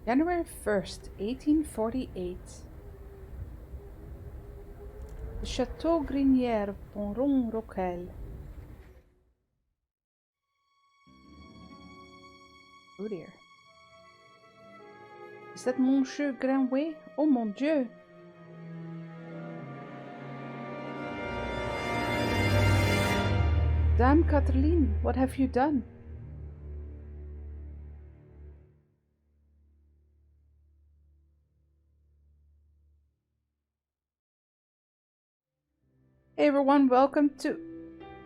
January 1st, 1848. The Chateau Grinière, Pont-Roquel. Oh dear. Is that Monsieur Grandville? Oh mon Dieu! Dame Catherine, what have you done? Hey everyone, welcome to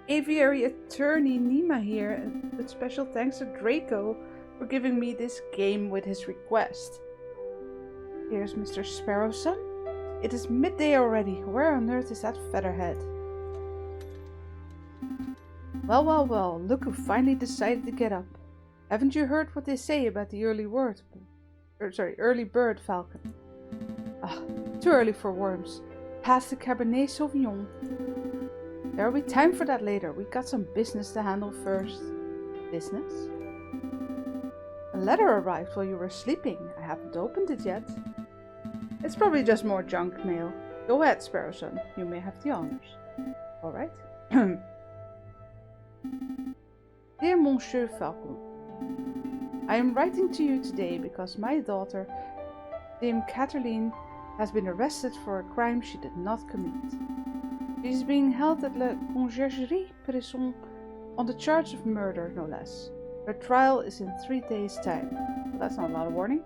Aviary attorney Nima here, and with special thanks to Draco for giving me this game with his request. Here's Mr. Sparrow's son. It is midday already. Where on earth is that featherhead? Well, look who finally decided to get up. Haven't you heard what they say about the early bird falcon? Ah, too early for worms. Pass the Cabernet Sauvignon. There'll be time for that later. We got some business to handle first. Business? A letter arrived while you were sleeping. I haven't opened it yet. It's probably just more junk mail. Go ahead, Sparrowson. You may have the honors. All right. Dear Monsieur Falcon, I am writing to you today because my daughter, Dame Catherine, has been arrested for a crime she did not commit. She is being held at La Conciergerie prison on the charge of murder, no less. Her trial is in 3 days' time. Well, that's not a lot of warning.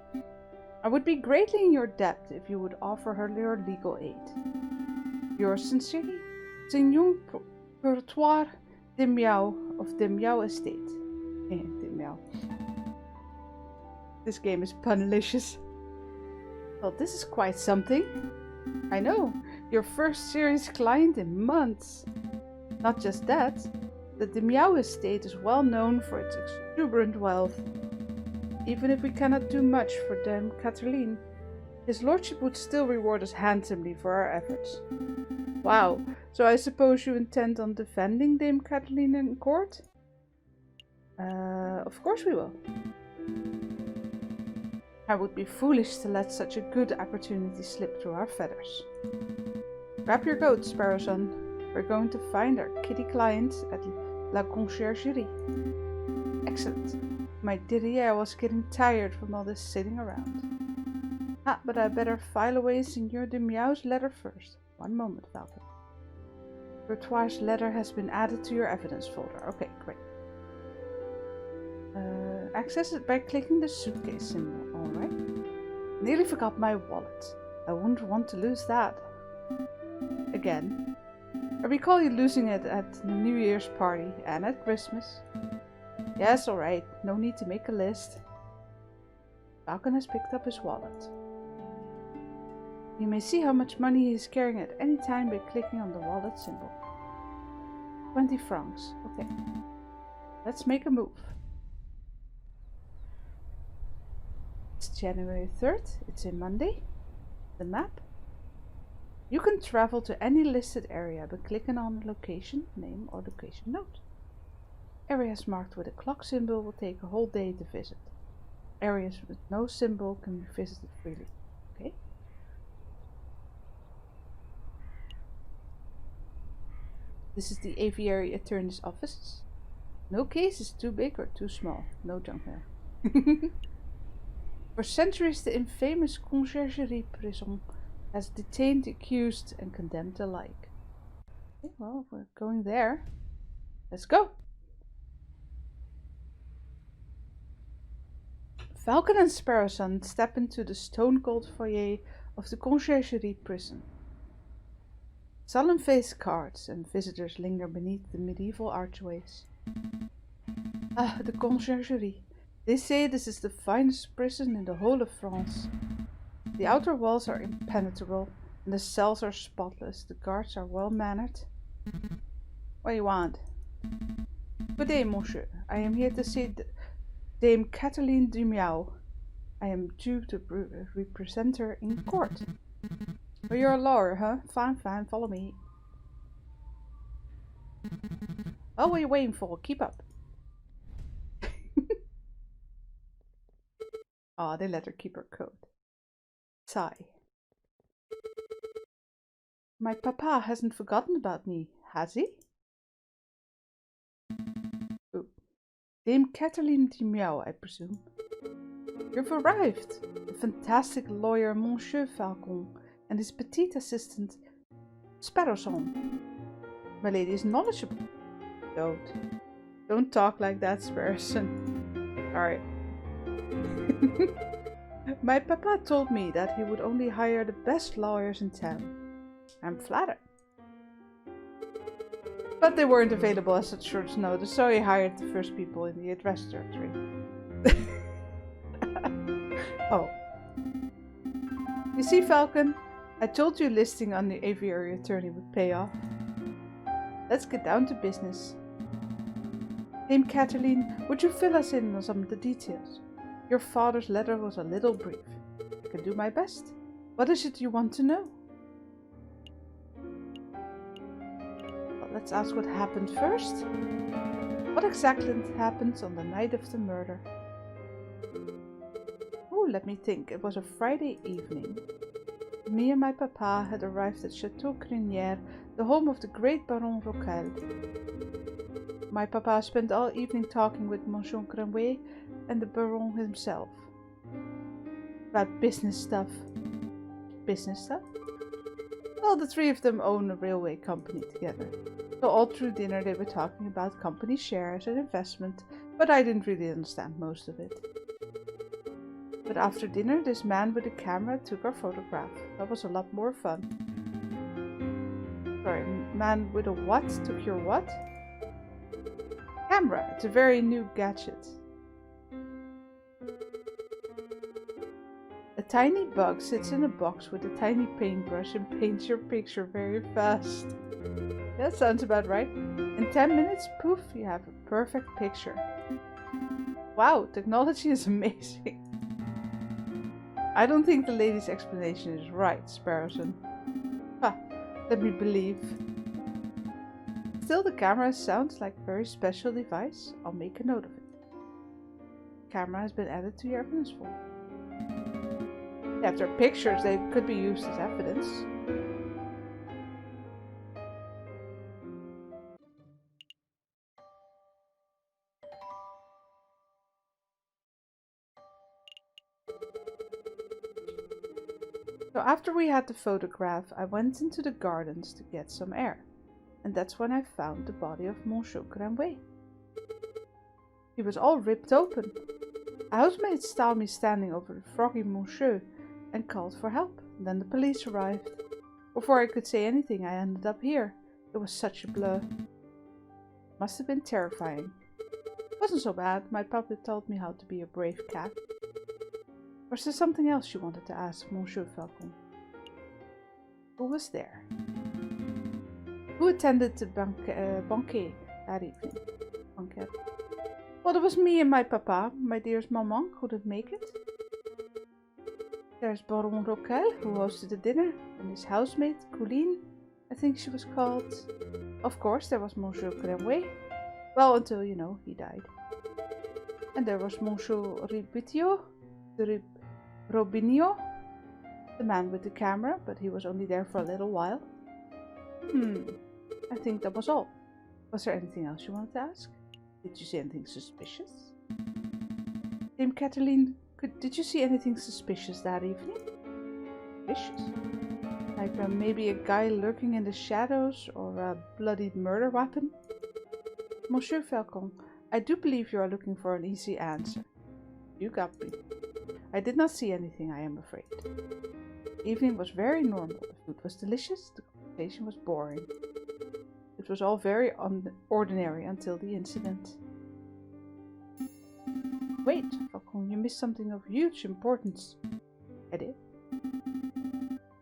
I would be greatly in your debt if you would offer her your legal aid. Yours sincerely, Seigneur Pertoir de Miao of the Miao Estate. De Miao. This game is punlicious. Well, this is quite something. I know, your first serious client in months. Not just that, the De Miao estate is well known for its exuberant wealth. Even if we cannot do much for Dame Catherine, his lordship would still reward us handsomely for our efforts. Wow, so I suppose you intend on defending Dame Catherine in court? Of course we will. I would be foolish to let such a good opportunity slip through our feathers. Grab your coat, Sparrowson. We're going to find our kitty client at La Conciergerie. Excellent. My dearie, I was getting tired from all this sitting around. Ah, but I better file away Signor de Miau's letter first. One moment, Falcon. Bertoire's letter has been added to your evidence folder. Okay, great. Access it by clicking the suitcase symbol. Alright. Nearly forgot my wallet. I wouldn't want to lose that. Again. I recall you losing it at the New Year's party and at Christmas. Yes, alright. No need to make a list. Falcon has picked up his wallet. You may see how much money he is carrying at any time by clicking on the wallet symbol. 20 francs. Okay. Let's make a move. It's January 3rd. It's a Monday. The map. You can travel to any listed area by clicking on location, name or location note. Areas marked with a clock symbol will take a whole day to visit. Areas with no symbol can be visited freely. Okay? This is the Aviary attorney's office. No case is too big or too small. No junk there. For centuries, the infamous Conciergerie prison has detained the accused and condemned alike. Okay, well, we're going there. Let's go! Falcon and Sparrowson step into the stone-cold foyer of the Conciergerie prison. Solemn-faced guards and visitors linger beneath the medieval archways. Ah, the Conciergerie. They say this is the finest prison in the whole of France. The outer walls are impenetrable, and the cells are spotless. The guards are well-mannered. What do you want? Good day, monsieur. I am here to see Dame Catherine de Miao. I am due to represent her in court. Oh, you're a lawyer, huh? Fine, follow me. Oh, what are you waiting for? Keep up. Ah, they let her keep her coat. Sigh. My papa hasn't forgotten about me, has he? Oh. Dame Kathleen de Meow, I presume. You've arrived! The fantastic lawyer Monsieur Falcon and his petite assistant Sparrowsong. My lady is knowledgeable. Don't talk like that, Sparrowson. Alright. My papa told me that he would only hire the best lawyers in town. I'm flattered. But they weren't available at such short notice, so he hired the first people in the address directory. Oh. You see, Falcon, I told you listing on the Aviary attorney would pay off. Let's get down to business. Dame Kathleen, would you fill us in on some of the details? Your father's letter was a little brief. I can do my best. What is it you want to know? Well, let's ask what happened first. What exactly happened on the night of the murder? Oh, let me think. It was a Friday evening. Me and my papa had arrived at Chateau Crinière, the home of the great Baron Roquel. My papa spent all evening talking with Monsieur Grandville and the Baron himself. About business stuff. Business stuff? Well, the three of them own a railway company together. So all through dinner they were talking about company shares and investment, but I didn't really understand most of it. But after dinner, this man with a camera took our photograph. That was a lot more fun. Sorry, man with a what took your what? Camera. It's a very new gadget. A tiny bug sits in a box with a tiny paintbrush and paints your picture very fast. That sounds about right. In 10 minutes, poof, you have a perfect picture. Wow, technology is amazing. I don't think the lady's explanation is right, Sparrowson. Ha, let me believe. Still, the camera sounds like a very special device. I'll make a note of it. Camera has been added to your evidence folder. If they're pictures, they could be used as evidence. So after we had the photograph, I went into the gardens to get some air. And that's when I found the body of Monsieur Grandville. He was all ripped open. A housemaid saw me standing over the froggy Monsieur and called for help. Then the police arrived. Before I could say anything, I ended up here. It was such a blur. Must have been terrifying. It wasn't so bad. My puppet told me how to be a brave cat. Was there something else you wanted to ask, Monsieur Falcon? Who was there? Who attended the banquet that evening? Banquet. Well, it was me and my papa. My dearest maman couldn't make it. There's Baron Roquel, who hosted the dinner, and his housemaid, Colleen, I think she was called. Of course, there was Monsieur Grandville. Well, until, you know, he died. And there was Monsieur Ribitio, the Robinio, the man with the camera, but he was only there for a little while. I think that was all. Was there anything else you wanted to ask? Did you see anything suspicious? Dame Kathleen, did you see anything suspicious that evening? Suspicious? Like maybe a guy lurking in the shadows or a bloodied murder weapon? Monsieur Falcon, I do believe you are looking for an easy answer. You got me. I did not see anything, I am afraid. The evening was very normal. The food was delicious, the conversation was boring. It was all very ordinary until the incident. Wait, Falcon, you missed something of huge importance. I did.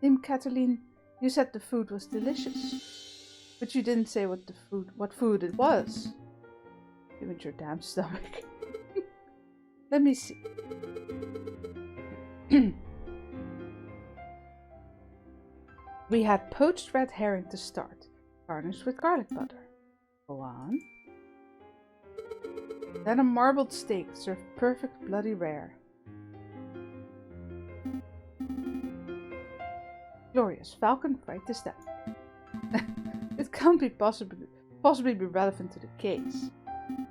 Dame Kathleen, you said the food was delicious, but you didn't say what food it was. Give it your damn stomach. Let me see. We had poached red herring to start, garnished with garlic butter. Go on. Then a marbled steak served perfect bloody rare. Glorious. Falcon, write this down. It can't be possibly be relevant to the case.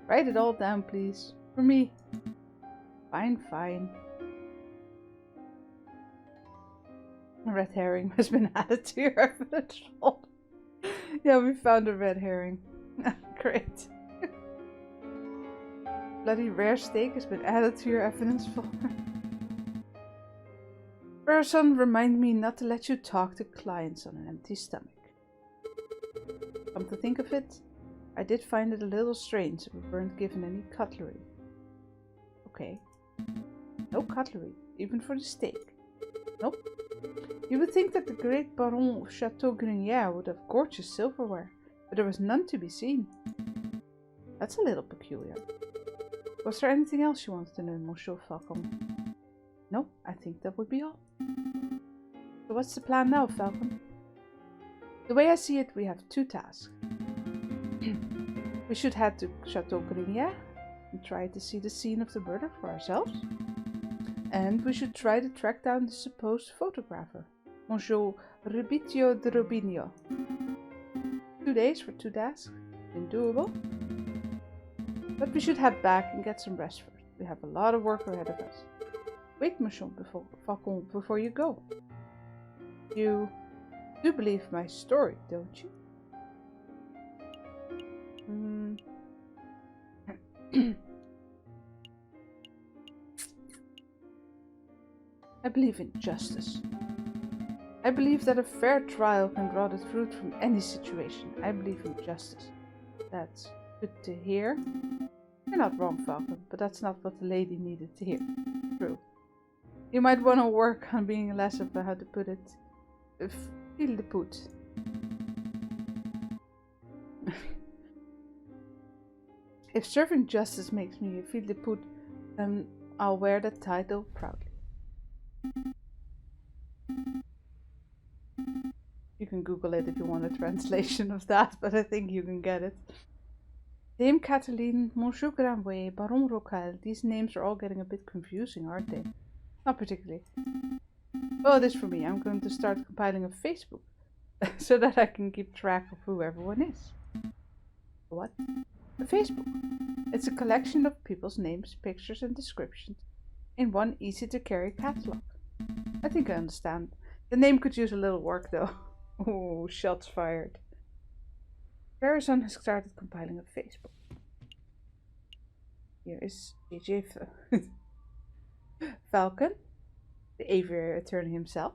Write it all down, please. For me. Fine, fine. A red herring has been added to your evidence folder. Yeah, we found a red herring. Great. Bloody rare steak has been added to your evidence folder. Person, remind me not to let you talk to clients on an empty stomach. Come to think of it, I did find it a little strange that we weren't given any cutlery. Okay. No cutlery, even for the steak. Nope. You would think that the great Baron of Chateau Grenier would have gorgeous silverware, but there was none to be seen. That's a little peculiar. Was there anything else you wanted to know, Monsieur Falcon? No, I think that would be all. So what's the plan now, Falcon? The way I see it, we have two tasks. We should head to Chateau Grenier and try to see the scene of the murder for ourselves. And we should try to track down the supposed photographer, Monsieur Rubitio de Robinho. 2 days for two tasks. Been doable. But we should head back and get some rest first. We have a lot of work ahead of us. Wait, Monsieur Falcon, before you go. You do believe my story, don't you? I believe in justice. I believe that a fair trial can draw the truth from any situation. I believe in justice. That's good to hear. You're not wrong, Falcon, but that's not what the lady needed to hear. True. You might want to work on being less of a, how to put it, feel the put. If serving justice makes me feel the put, then I'll wear that title proudly. You can Google it if you want a translation of that, but I think you can get it. Dame Cataline, Monsieur Grandville, Baron Rocaille, these names are all getting a bit confusing, aren't they? Not particularly. Oh, this for me. I'm going to start compiling a Facebook so that I can keep track of who everyone is. What? A Facebook. It's a collection of people's names, pictures and descriptions in one easy-to-carry catalog. I think I understand. The name could use a little work though. Oh, shots fired. Harrison has started compiling a Facebook. Here is JJ Falcon, the aviary attorney himself.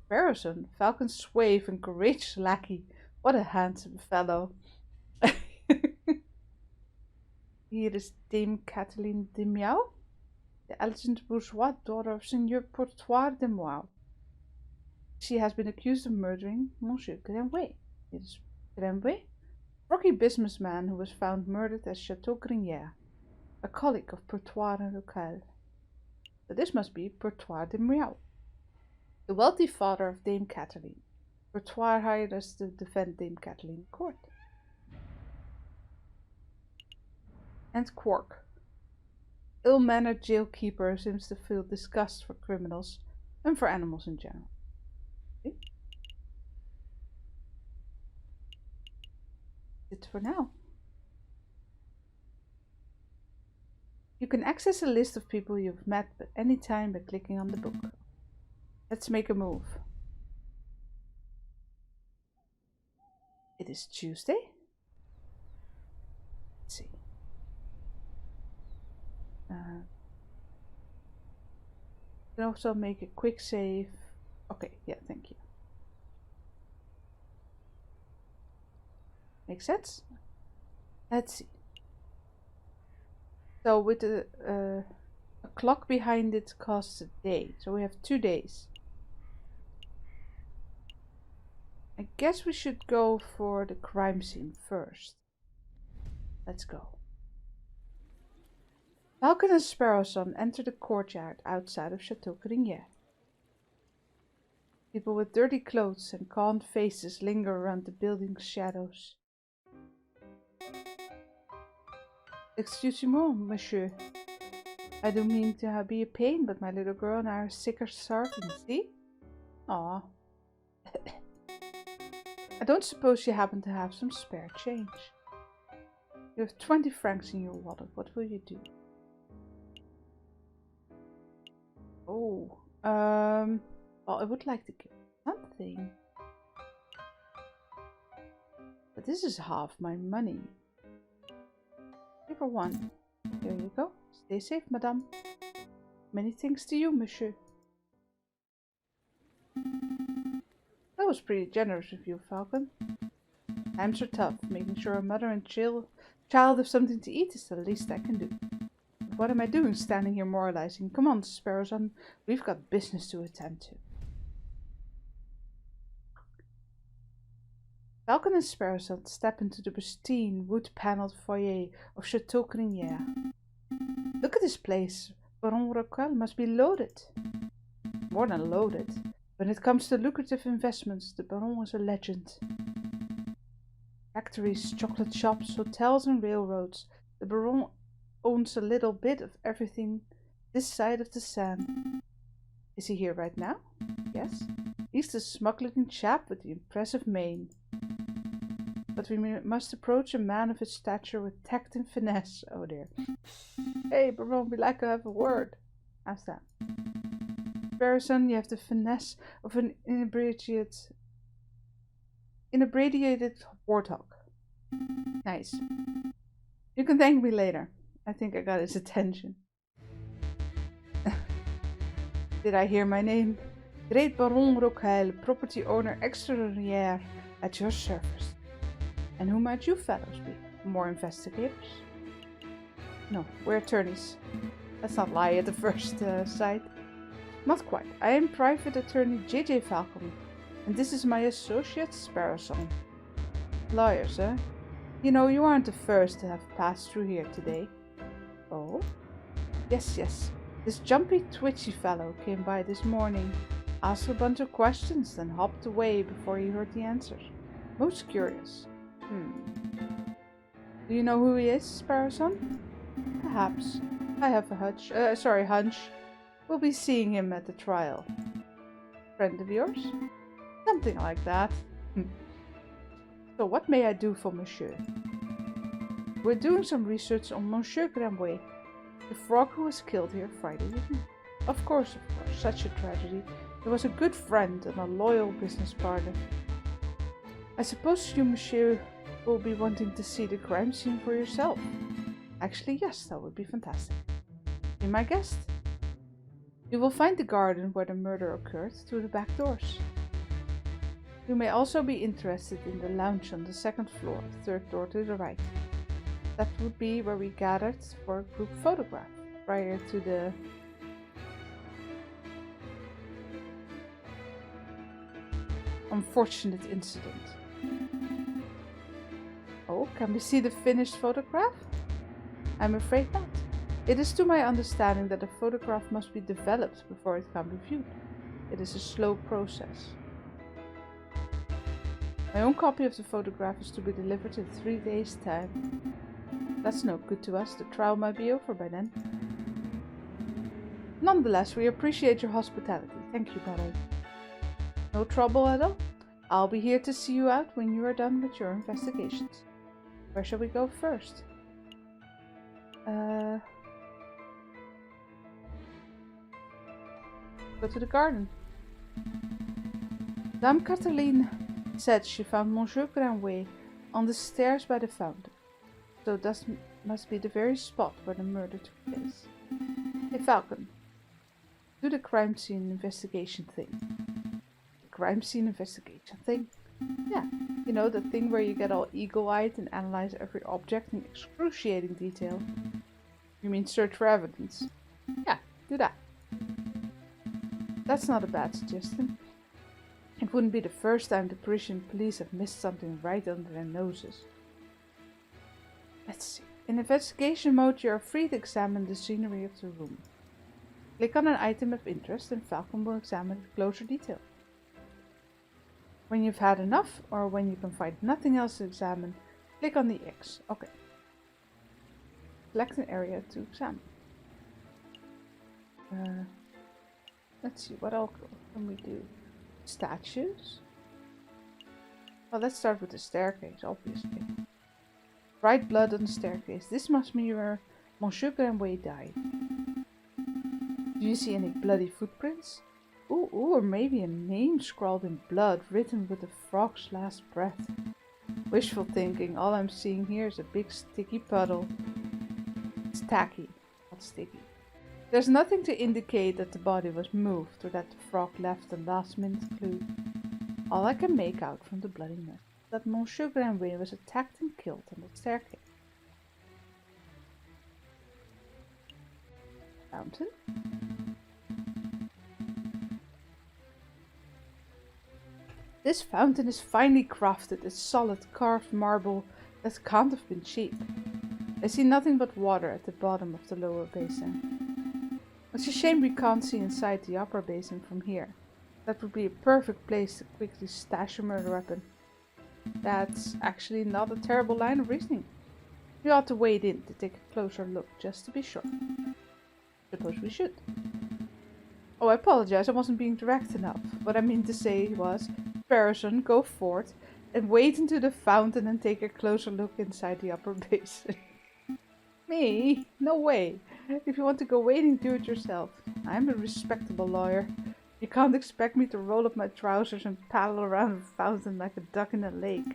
Harrison, Falcon's suave and courageous lackey. What a handsome fellow. Here is Dame Cataline de Miau, the elegant bourgeois daughter of Seigneur Portoir de Miau. She has been accused of murdering Monsieur Grandville. It is Grandville, rocky businessman who was found murdered at Chateau Grenier, a colleague of Portoir and Rocaille. But this must be Portoir de Miau, the wealthy father of Dame Cataline. Portoir hired us to defend Dame Cataline in court. And Quark, ill-mannered jailkeeper who seems to feel disgust for criminals and for animals in general. Okay. That's it for now. You can access a list of people you've met at any time by clicking on the book. Let's make a move. It is Tuesday. Let's see. You can also make a quick save. Okay, yeah, thank you. Makes sense? Let's see. So with a clock behind it costs a day. So we have 2 days. I guess we should go for the crime scene first. Let's go. Falcon and Sparrowson enter the courtyard outside of Chateau Grenier. People with dirty clothes and gaunt faces linger around the building's shadows. Excusez-moi, monsieur. I don't mean to be a pain, but my little girl and I are sick as sardines, see? Aw, I don't suppose you happen to have some spare change. You have 20 francs in your wallet. What will you do? Oh, well, I would like to give something. But this is half my money. Give her one. Here you go. Stay safe, madame. Many thanks to you, monsieur. That was pretty generous of you, Falcon. Times are tough. Making sure a mother and child have something to eat is the least I can do. But what am I doing standing here moralizing? Come on, Sparrowson. We've got business to attend to. Falcon and Sparrowson step into the pristine, wood-paneled foyer of Chateau Crinière. Look at this place. Baron Roquel must be loaded. More than loaded. When it comes to lucrative investments, the Baron is a legend. Factories, chocolate shops, hotels and railroads. The Baron owns a little bit of everything this side of the Seine. Is he here right now? Yes. He's the smug-looking chap with the impressive mane. But we must approach a man of his stature with tact and finesse. Oh dear. Hey, Baron, we'd like to have a word. How's that? Sparrowson, you have the finesse of an inebriated warthog. Nice. You can thank me later. I think I got his attention. Did I hear my name? Great Baron Roquel, property owner extraordinaire, at your service. And who might you fellows be? More investigators? No, we're attorneys. Let's not lie at the first sight. Not quite. I am Private Attorney J.J. Falcon, and this is my associate Sparrowson. Lawyers, eh? You know, you aren't the first to have passed through here today. Oh? Yes. This jumpy, twitchy fellow came by this morning, asked a bunch of questions, then hopped away before he heard the answers. Most curious. Do you know who he is, Sparrowson? Perhaps. I have a hunch. We'll be seeing him at the trial. Friend of yours? Something like that. So what may I do for Monsieur? We're doing some research on Monsieur Grandville, the frog who was killed here Friday evening. Of course, such a tragedy. He was a good friend and a loyal business partner. I suppose you, Monsieur, will be wanting to see the crime scene for yourself. Actually, yes, that would be fantastic. Be my guest. You will find the garden where the murder occurred through the back doors. You may also be interested in the lounge on the second floor, third door to the right. That would be where we gathered for a group photograph prior to the unfortunate incident. Oh, can we see the finished photograph? I'm afraid not. It is to my understanding that a photograph must be developed before it can be viewed. It is a slow process. My own copy of the photograph is to be delivered in 3 days' time. That's no good to us. The trial might be over by then. Nonetheless, we appreciate your hospitality. Thank you, Baron. No trouble at all. I'll be here to see you out when you are done with your investigations. Where shall we go first? Go to the garden. Dame Catherine said she found Monsieur Grandville on the stairs by the fountain. So that must be the very spot where the murder took place. Hey Falcon, do the crime scene investigation thing. The crime scene investigation thing? Yeah, you know, the thing where you get all eagle-eyed and analyze every object in excruciating detail. You mean search for evidence? Yeah, do that. That's not a bad suggestion. It wouldn't be the first time the Parisian police have missed something right under their noses. Let's see. In investigation mode, you are free to examine the scenery of the room. Click on an item of interest and Falcon will examine it in closer detail. When you've had enough, or when you can find nothing else to examine, click on the X. Okay. Select an area to examine. Let's see, what else can we do? Statues? Well, let's start with the staircase, obviously. Bright blood on the staircase. This must mean where Monsieur Grandville died. Do you see any bloody footprints? Ooh, or maybe a name scrawled in blood, written with a frog's last breath. Wishful thinking. All I'm seeing here is a big sticky puddle. It's tacky, not sticky. There's nothing to indicate that the body was moved or that the frog left a last-minute clue. All I can make out from the bloody mess is that Monsieur Grandville was attacked and killed on the staircase. Fountain? This fountain is finely crafted. It's solid carved marble that can't have been cheap. I see nothing but water at the bottom of the lower basin. It's a shame we can't see inside the upper basin from here. That would be a perfect place to quickly stash a murder weapon. That's actually not a terrible line of reasoning. We ought to wade in to take a closer look, just to be sure. Suppose we should. Oh, I apologize, I wasn't being direct enough. What I mean to say was, Person, go forth and wade into the fountain and take a closer look inside the upper basin. Me? No way. If you want to go wading, do it yourself. I'm a respectable lawyer. You can't expect me to roll up my trousers and paddle around the fountain like a duck in a lake.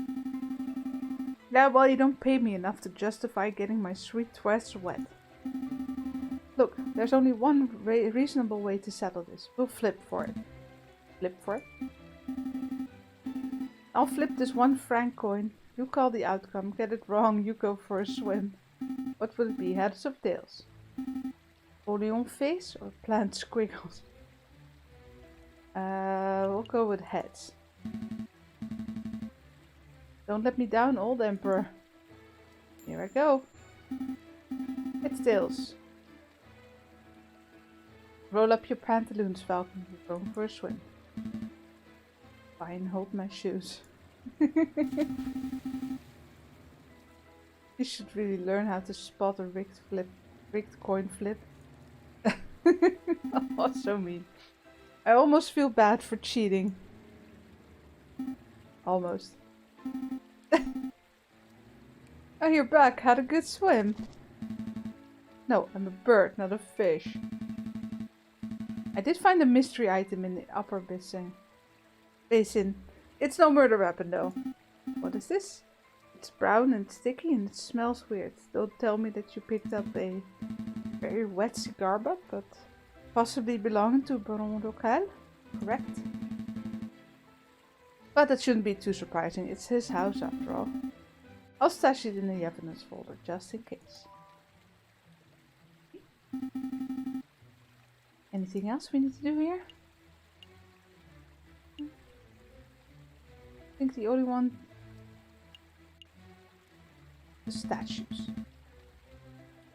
Yeah, well, you don't pay me enough to justify getting my sweet twists wet. Look, there's only one reasonable way to settle this. We'll flip for it. Flip for it? I'll flip this 1 franc coin. You call the outcome. Get it wrong, you go for a swim. What will it be, heads or tails? Oleon face or plant squiggles? We'll go with heads. Don't let me down, old emperor. Here I go. It's tails. Roll up your pantaloons, Falcon. We're going for a swim. Fine, hold my shoes. You should really learn how to spot a rigged coin flip. Oh, so mean. I almost feel bad for cheating. Almost. Oh, you're back. Had a good swim. No, I'm a bird, not a fish. I did find a mystery item in the upper basin. It's no murder weapon though. What is this? It's brown and sticky and it smells weird. Don't tell me that you picked up a very wet cigar butt, but possibly belonging to Baron Rocal, correct? But that shouldn't be too surprising. It's his house after all. I'll stash it in the evidence folder just in case. Anything else we need to do here? I think the only one... the statues.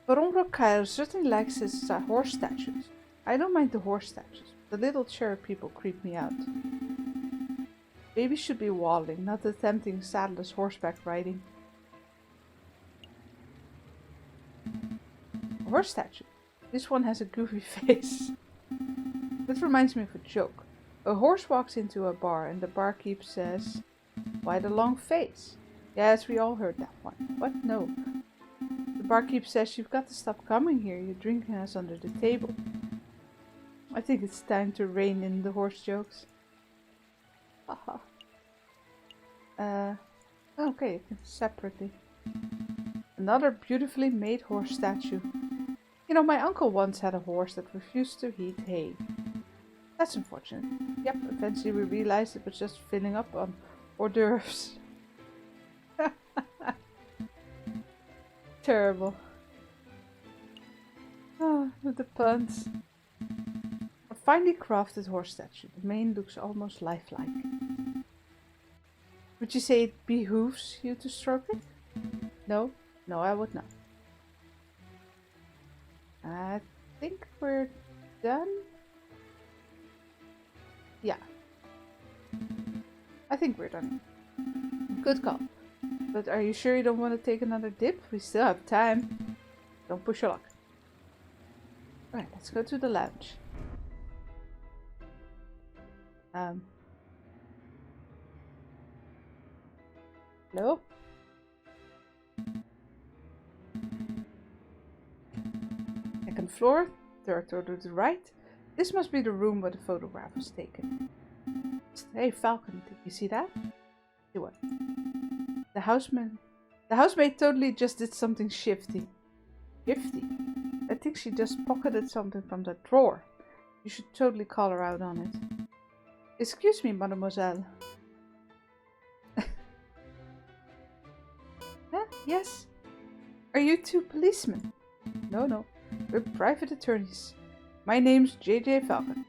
Baron Rocaille certainly likes his horse statues. I don't mind the horse statues. The little cherub people creep me out. Babies should be waddling, not attempting saddleless horseback riding. A horse statue. This one has a goofy face. That reminds me of a joke. A horse walks into a bar and the barkeep says, "Why the long face?" Yes, we all heard that one. What? No. The barkeep says, "You've got to stop coming here. You're drinking us under the table." I think it's time to rein in the horse jokes. Haha. Okay, separately. Another beautifully made horse statue. You know, my uncle once had a horse that refused to eat hay. That's unfortunate. Yep, eventually we realized it was just filling up on hors d'oeuvres. Terrible. Ah, with the puns. A finely crafted horse statue. The mane looks almost lifelike. Would you say it behooves you to stroke it? No? No, I would not. I think we're done. Yeah. I think we're done. Good call. But are you sure you don't want to take another dip? We still have time. Don't push your luck. Alright, let's go to the lounge. Hello? Second floor, third door to the right. This must be the room where the photograph was taken. Hey, Falcon, did you see that? See what? The housemaid totally just did something shifty. Shifty? I think she just pocketed something from that drawer. You should totally call her out on it. Excuse me, mademoiselle. Yes? Are you two policemen? No. We're private attorneys. My name's J.J. Falcon,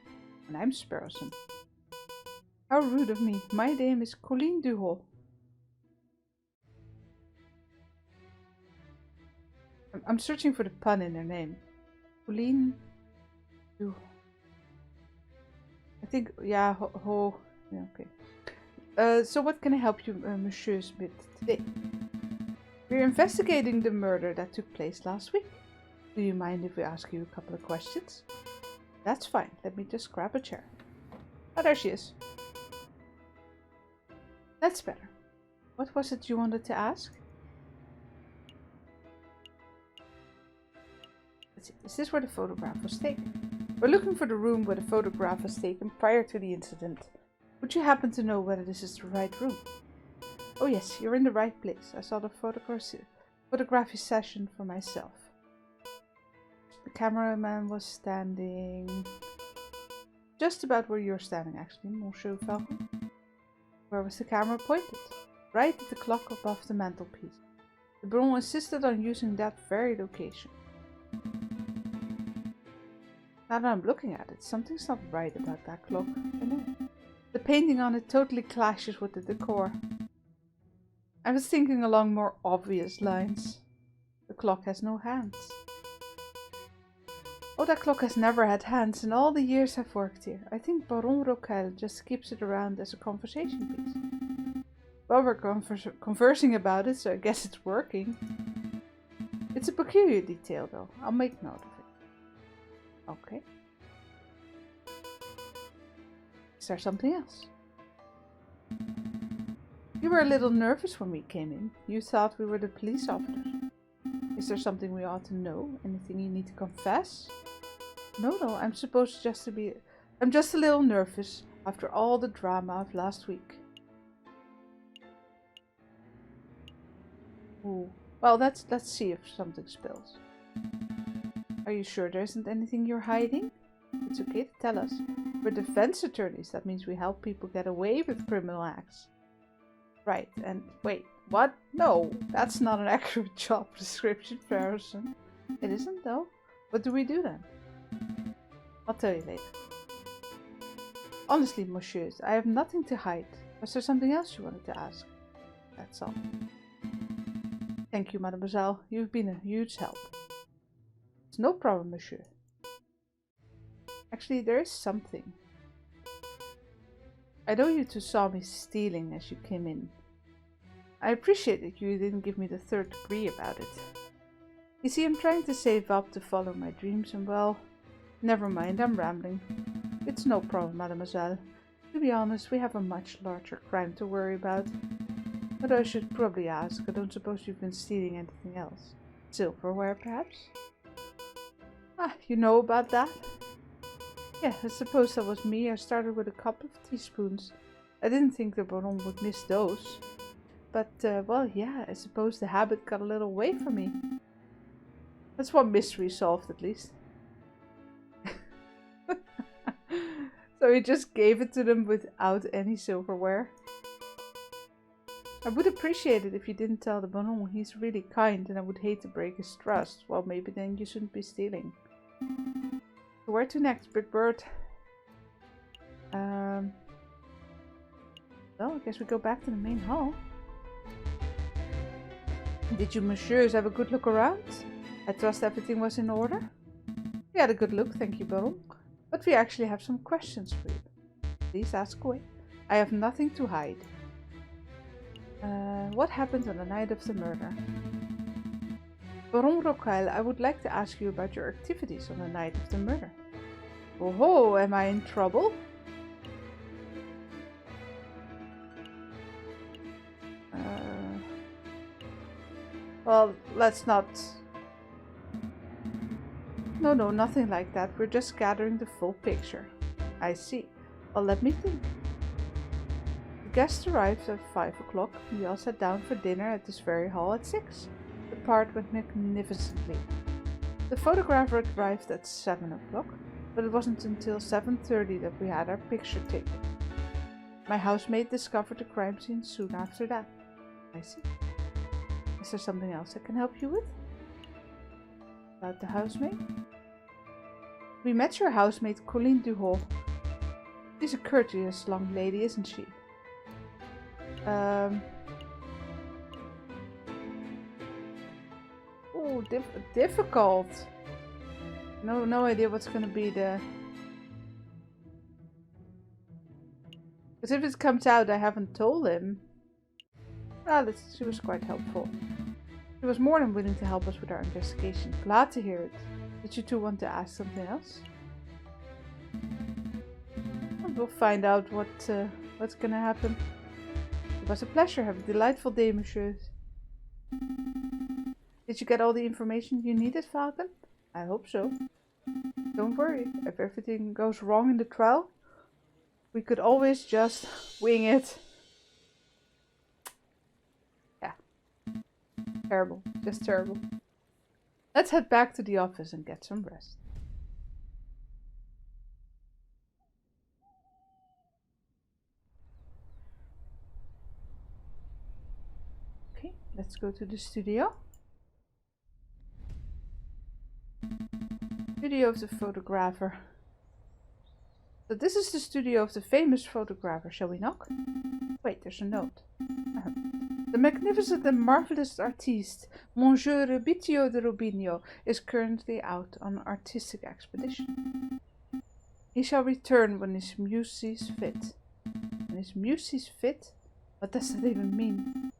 and I'm Sparrowson. How rude of me. My name is Colleen Duhol. I'm searching for the pun in her name. Colleen Duhol. I think, yeah, yeah, okay. So what can I help you, Monsieur Smith, today? We're investigating the murder that took place last week. Do you mind if we ask you a couple of questions? That's fine. Let me just grab a chair. Oh, there she is. That's better. What was it you wanted to ask? Let's see. Is this where the photograph was taken? We're looking for the room where the photograph was taken prior to the incident. Would you happen to know whether this is the right room? Oh yes, you're in the right place. I saw the photography session for myself. The cameraman was standing just about where you're standing, actually, Monsieur Falcon. Where was the camera pointed? Right at the clock above the mantelpiece. The Baron insisted on using that very location. Now that I'm looking at it, something's not right about that clock. I know. The painting on it totally clashes with the decor. I was thinking along more obvious lines. The clock has no hands. Oh, that clock has never had hands in all the years I've worked here. I think Baron Rocaille just keeps it around as a conversation piece. Well, we're conversing about it, so I guess it's working. It's a peculiar detail, though. I'll make note of it. Okay. Is there something else? You were a little nervous when we came in. You thought we were the police officers. Is there something we ought to know? Anything you need to confess? No, I'm supposed just to be... I'm just a little nervous after all the drama of last week. Ooh. Well, let's see if something spills. Are you sure there isn't anything you're hiding? It's okay to tell us. We're defense attorneys. That means we help people get away with criminal acts. Right, and wait, what? No, that's not an accurate job description, Farrison. It isn't, though. What do we do then? I'll tell you later. Honestly, messieurs, I have nothing to hide. Was there something else you wanted to ask? That's all. Thank you, mademoiselle. You've been a huge help. It's no problem, monsieur. Actually, there is something. I know you two saw me stealing as you came in. I appreciate that you didn't give me the third degree about it. You see, I'm trying to save up to follow my dreams and well, never mind, I'm rambling. It's no problem, mademoiselle. To be honest, we have a much larger crime to worry about. But I should probably ask, I don't suppose you've been stealing anything else? Silverware, perhaps? Ah, you know about that? Yeah, I suppose that was me. I started with a couple of teaspoons. I didn't think the Baron would miss those. But, well, yeah, I suppose the habit got a little away from me. That's one mystery solved, at least. So he just gave it to them without any silverware. I would appreciate it if you didn't tell the Baron. He's really kind and I would hate to break his trust. Well, maybe then you shouldn't be stealing. So where to next, Big Bird? Well, I guess we go back to the main hall. Did you messieurs have a good look around? I trust everything was in order? We had a good look, thank you, Baron. But we actually have some questions for you. Please ask away. I have nothing to hide. What happened on the night of the murder? Baron Rocaille, I would like to ask you about your activities on the night of the murder. Oh ho, am I in trouble? Well, let's not... No, nothing like that. We're just gathering the full picture. I see. Well, let me think. The guests arrived at 5 o'clock. We all sat down for dinner at this very hall at 6. The part went magnificently. The photographer arrived at 7 o'clock, but it wasn't until 7:30 that we had our picture taken. My housemaid discovered the crime scene soon after that. I see. Is there something else I can help you with? About the housemaid? We met your housemaid, Colleen Duhol. She's a courteous young lady, isn't she? Oh, difficult. No idea what's gonna be the... Because if it comes out I haven't told him... Well, she was quite helpful. She was more than willing to help us with our investigation. Glad to hear it. Did you two want to ask something else? Well, we'll find out what's gonna happen. It was a pleasure. Have a delightful day, monsieur. Did you get all the information you needed, Falcon? I hope so. Don't worry. If everything goes wrong in the trial, we could always just wing it. Yeah. Terrible. Just terrible. Let's head back to the office and get some rest. Okay, let's go to the studio. Studio of the photographer. So this is the studio of the famous photographer. Shall we knock? Wait, there's a note. The magnificent and marvelous artiste, Monsieur Rubitio de Rubinio, is currently out on an artistic expedition. He shall return when his muse sees fit. When his muse sees fit? What does that even mean?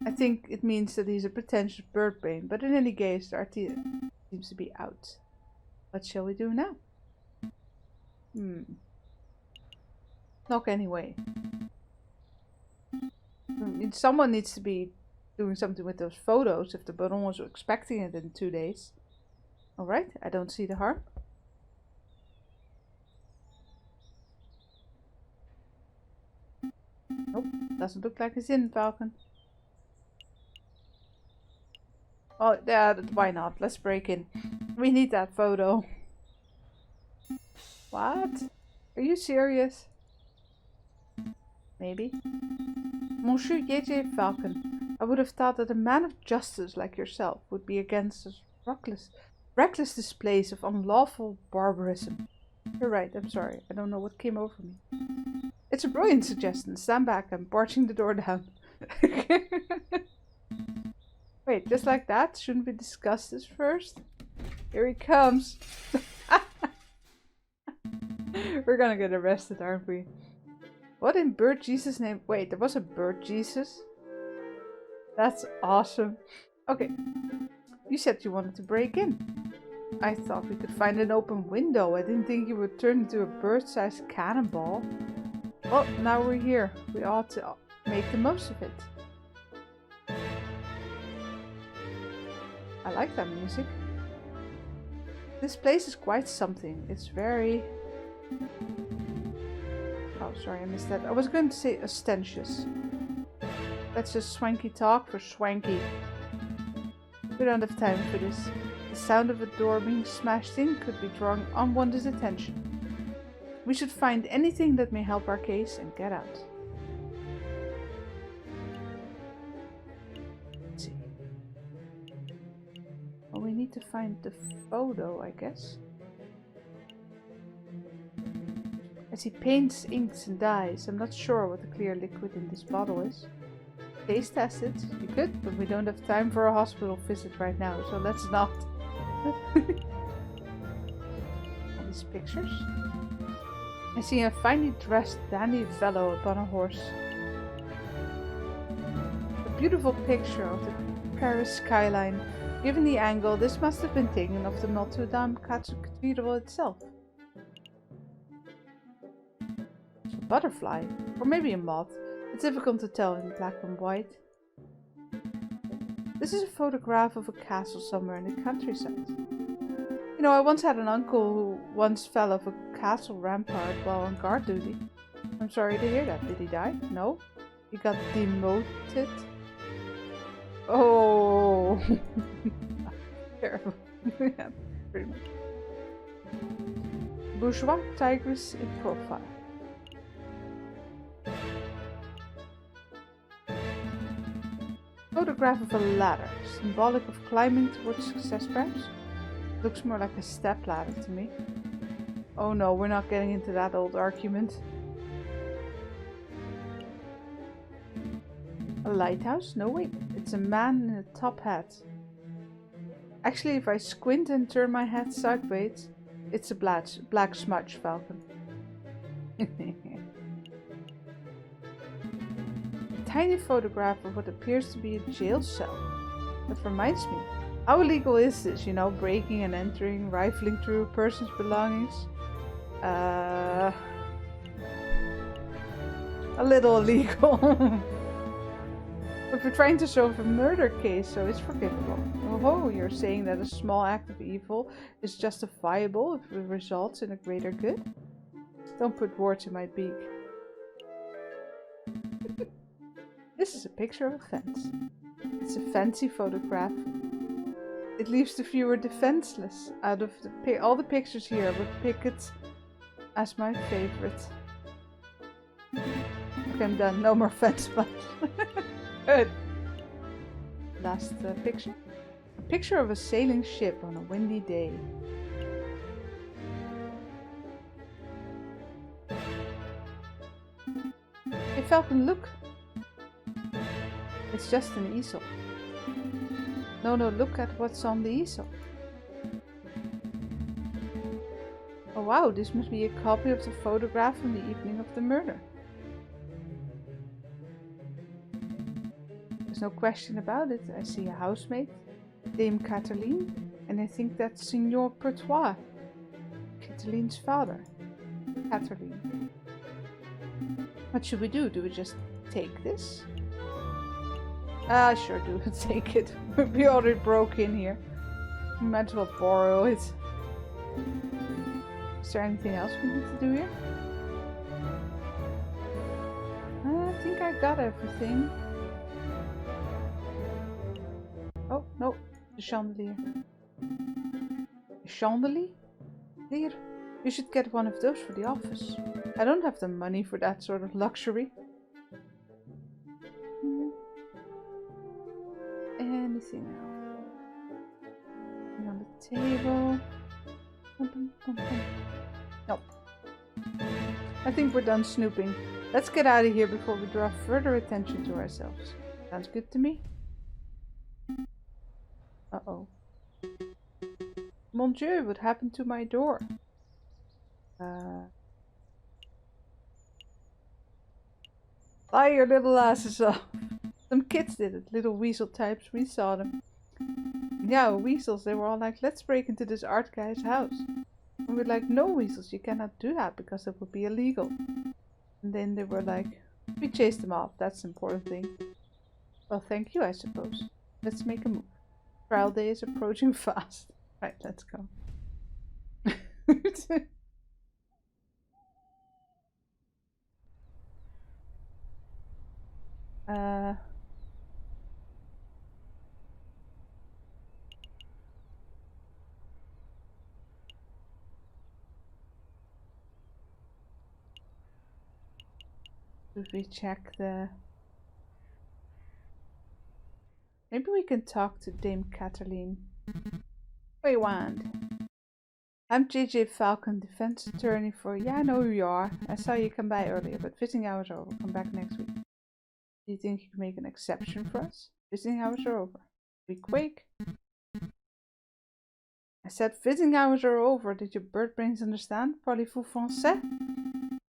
I think it means that he's a pretentious bird brain, but in any case, the artist seems to be out. What shall we do now? Knock anyway. Someone needs to be doing something with those photos if the Baron was expecting it in 2 days. Alright, I don't see the harm. Nope, doesn't look like it's in, Falcon. Oh, yeah, why not? Let's break in. We need that photo. What? Are you serious? Maybe. Monsieur J.J. Falcon, I would have thought that a man of justice like yourself would be against such reckless displays of unlawful barbarism. You're right, I'm sorry. I don't know what came over me. It's a brilliant suggestion. Stand back, I'm barging the door down. Wait, just like that? Shouldn't we discuss this first? Here he comes. We're gonna get arrested, aren't we? What in bird Jesus' name? Wait, there was a bird Jesus? That's awesome. Okay. You said you wanted to break in. I thought we could find an open window. I didn't think you would turn into a bird-sized cannonball. Well, now we're here. We ought to make the most of it. I like that music. This place is quite something. It's very... Oh, sorry, I missed that. I was going to say ostentatious. That's just swanky talk for swanky. We don't have time for this. The sound of a door being smashed in could be drawing unwanted attention. We should find anything that may help our case and get out. Let's see. Well, we need to find the photo, I guess. I see paints, inks, and dyes. I'm not sure what the clear liquid in this bottle is. Taste test it. You could, but we don't have time for a hospital visit right now, so let's not. All these pictures. I see a finely dressed dandy fellow upon a horse. A beautiful picture of the Paris skyline. Given the angle, this must have been taken of the Notre Dame Cathedral itself. A butterfly, or maybe a moth. It's difficult to tell in black and white. This is a photograph of a castle somewhere in the countryside. You know, I once had an uncle who once fell off a castle rampart while on guard duty. I'm sorry to hear that. Did he die? No? He got demoted? Oh! Terrible. Yeah, pretty much. Bourgeois tigress in profile. Photograph of a ladder, symbolic of climbing towards success perhaps? Looks more like a step ladder to me. Oh no, we're not getting into that old argument. A lighthouse? No wait, it's a man in a top hat. Actually, if I squint and turn my head sideways, it's a black smudge falcon. Tiny photograph of what appears to be a jail cell. That reminds me, how illegal is this, you know, breaking and entering, rifling through a person's belongings? A little illegal. But we're trying to solve a murder case, so it's forgivable. Oh, you're saying that a small act of evil is justifiable if it results in a greater good? Don't put words in my beak. This is a picture of a fence. It's a fancy photograph. It leaves the viewer defenseless. Out of all the pictures here, I would pick it as my favorite. Okay, I'm done. No more fence spots. Good. Last picture. A picture of a sailing ship on a windy day. Hey Falcon, look! It's just an easel. No, look at what's on the easel. Oh wow, this must be a copy of the photograph from the evening of the murder. There's no question about it. I see a housemaid, Dame Cataline, and I think that's Signor Pertois, Cataline's father. Cataline. What should we do? Do we just take this? I sure do. Take it. We already broke in here. We might as well borrow it. Is there anything else we need to do here? I think I got everything. Oh, no. The chandelier. A chandelier? You should get one of those for the office. I don't have the money for that sort of luxury. Anything else? And on the table. Nope. I think we're done snooping. Let's get out of here before we draw further attention to ourselves. Sounds good to me? Uh-oh. Mon Dieu, what happened to my door? Fly your little asses off. Some kids did it, little weasel types, we saw them. Yeah, weasels, they were all like, let's break into this art guy's house. And we're like, no weasels, you cannot do that because it would be illegal. And then they were like, we chased them off, that's the important thing. Well, thank you, I suppose. Let's make a move. Trial day is approaching fast. Right, let's go. Should we check the... Maybe we can talk to Dame Cataline. What you want? I'm JJ Falcon, defense attorney for... Yeah, I know who you are. I saw you come by earlier, but visiting hours are over. Come back next week. Do you think you can make an exception for us? Visiting hours are over. Be quick. I said visiting hours are over. Did your bird brains understand? Parlez-vous français?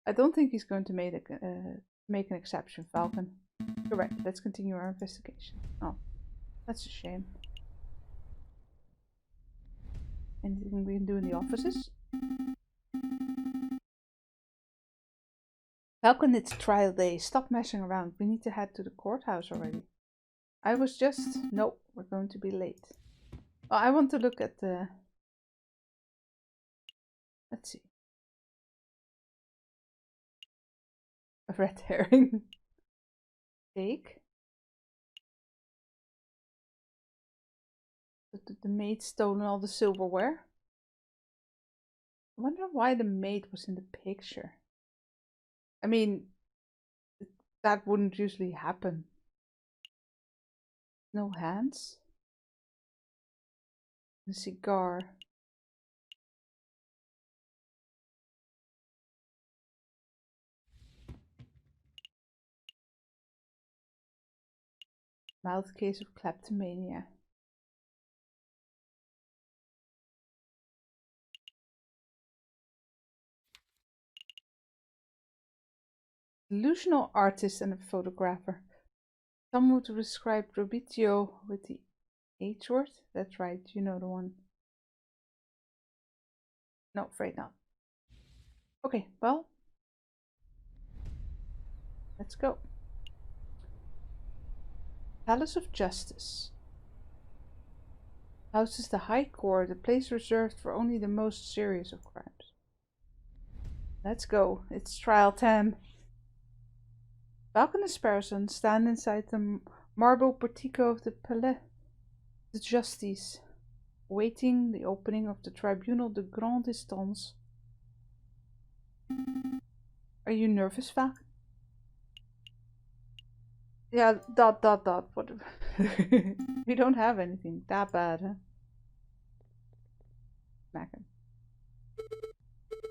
I don't think he's going to make an exception, Falcon. You're right. Let's continue our investigation. Oh, that's a shame. Anything we can do in the offices? Falcon, it's trial day. Stop messing around. We need to head to the courthouse already. I was just... Nope. we're going to be late. Oh, I want to look at the... Let's see. A red herring. Steak. The maid stolen all the silverware. I wonder why the maid was in the picture. I mean, that wouldn't usually happen. No hands. A cigar. Mild case of kleptomania. Delusional artist and a photographer. Some would describe Robitio with the H word. That's right, you know the one. No, afraid not. Okay, well, let's go. Palace of Justice. Houses the High Court, a place reserved for only the most serious of crimes. Let's go. It's trial time. Falcon and Sparrowson stand inside the marble portico of the Palais de Justice, waiting the opening of the Tribunal de Grande Instance. Are you nervous, Falcon? Yeah, ... What? We don't have anything that bad, huh? Smack him.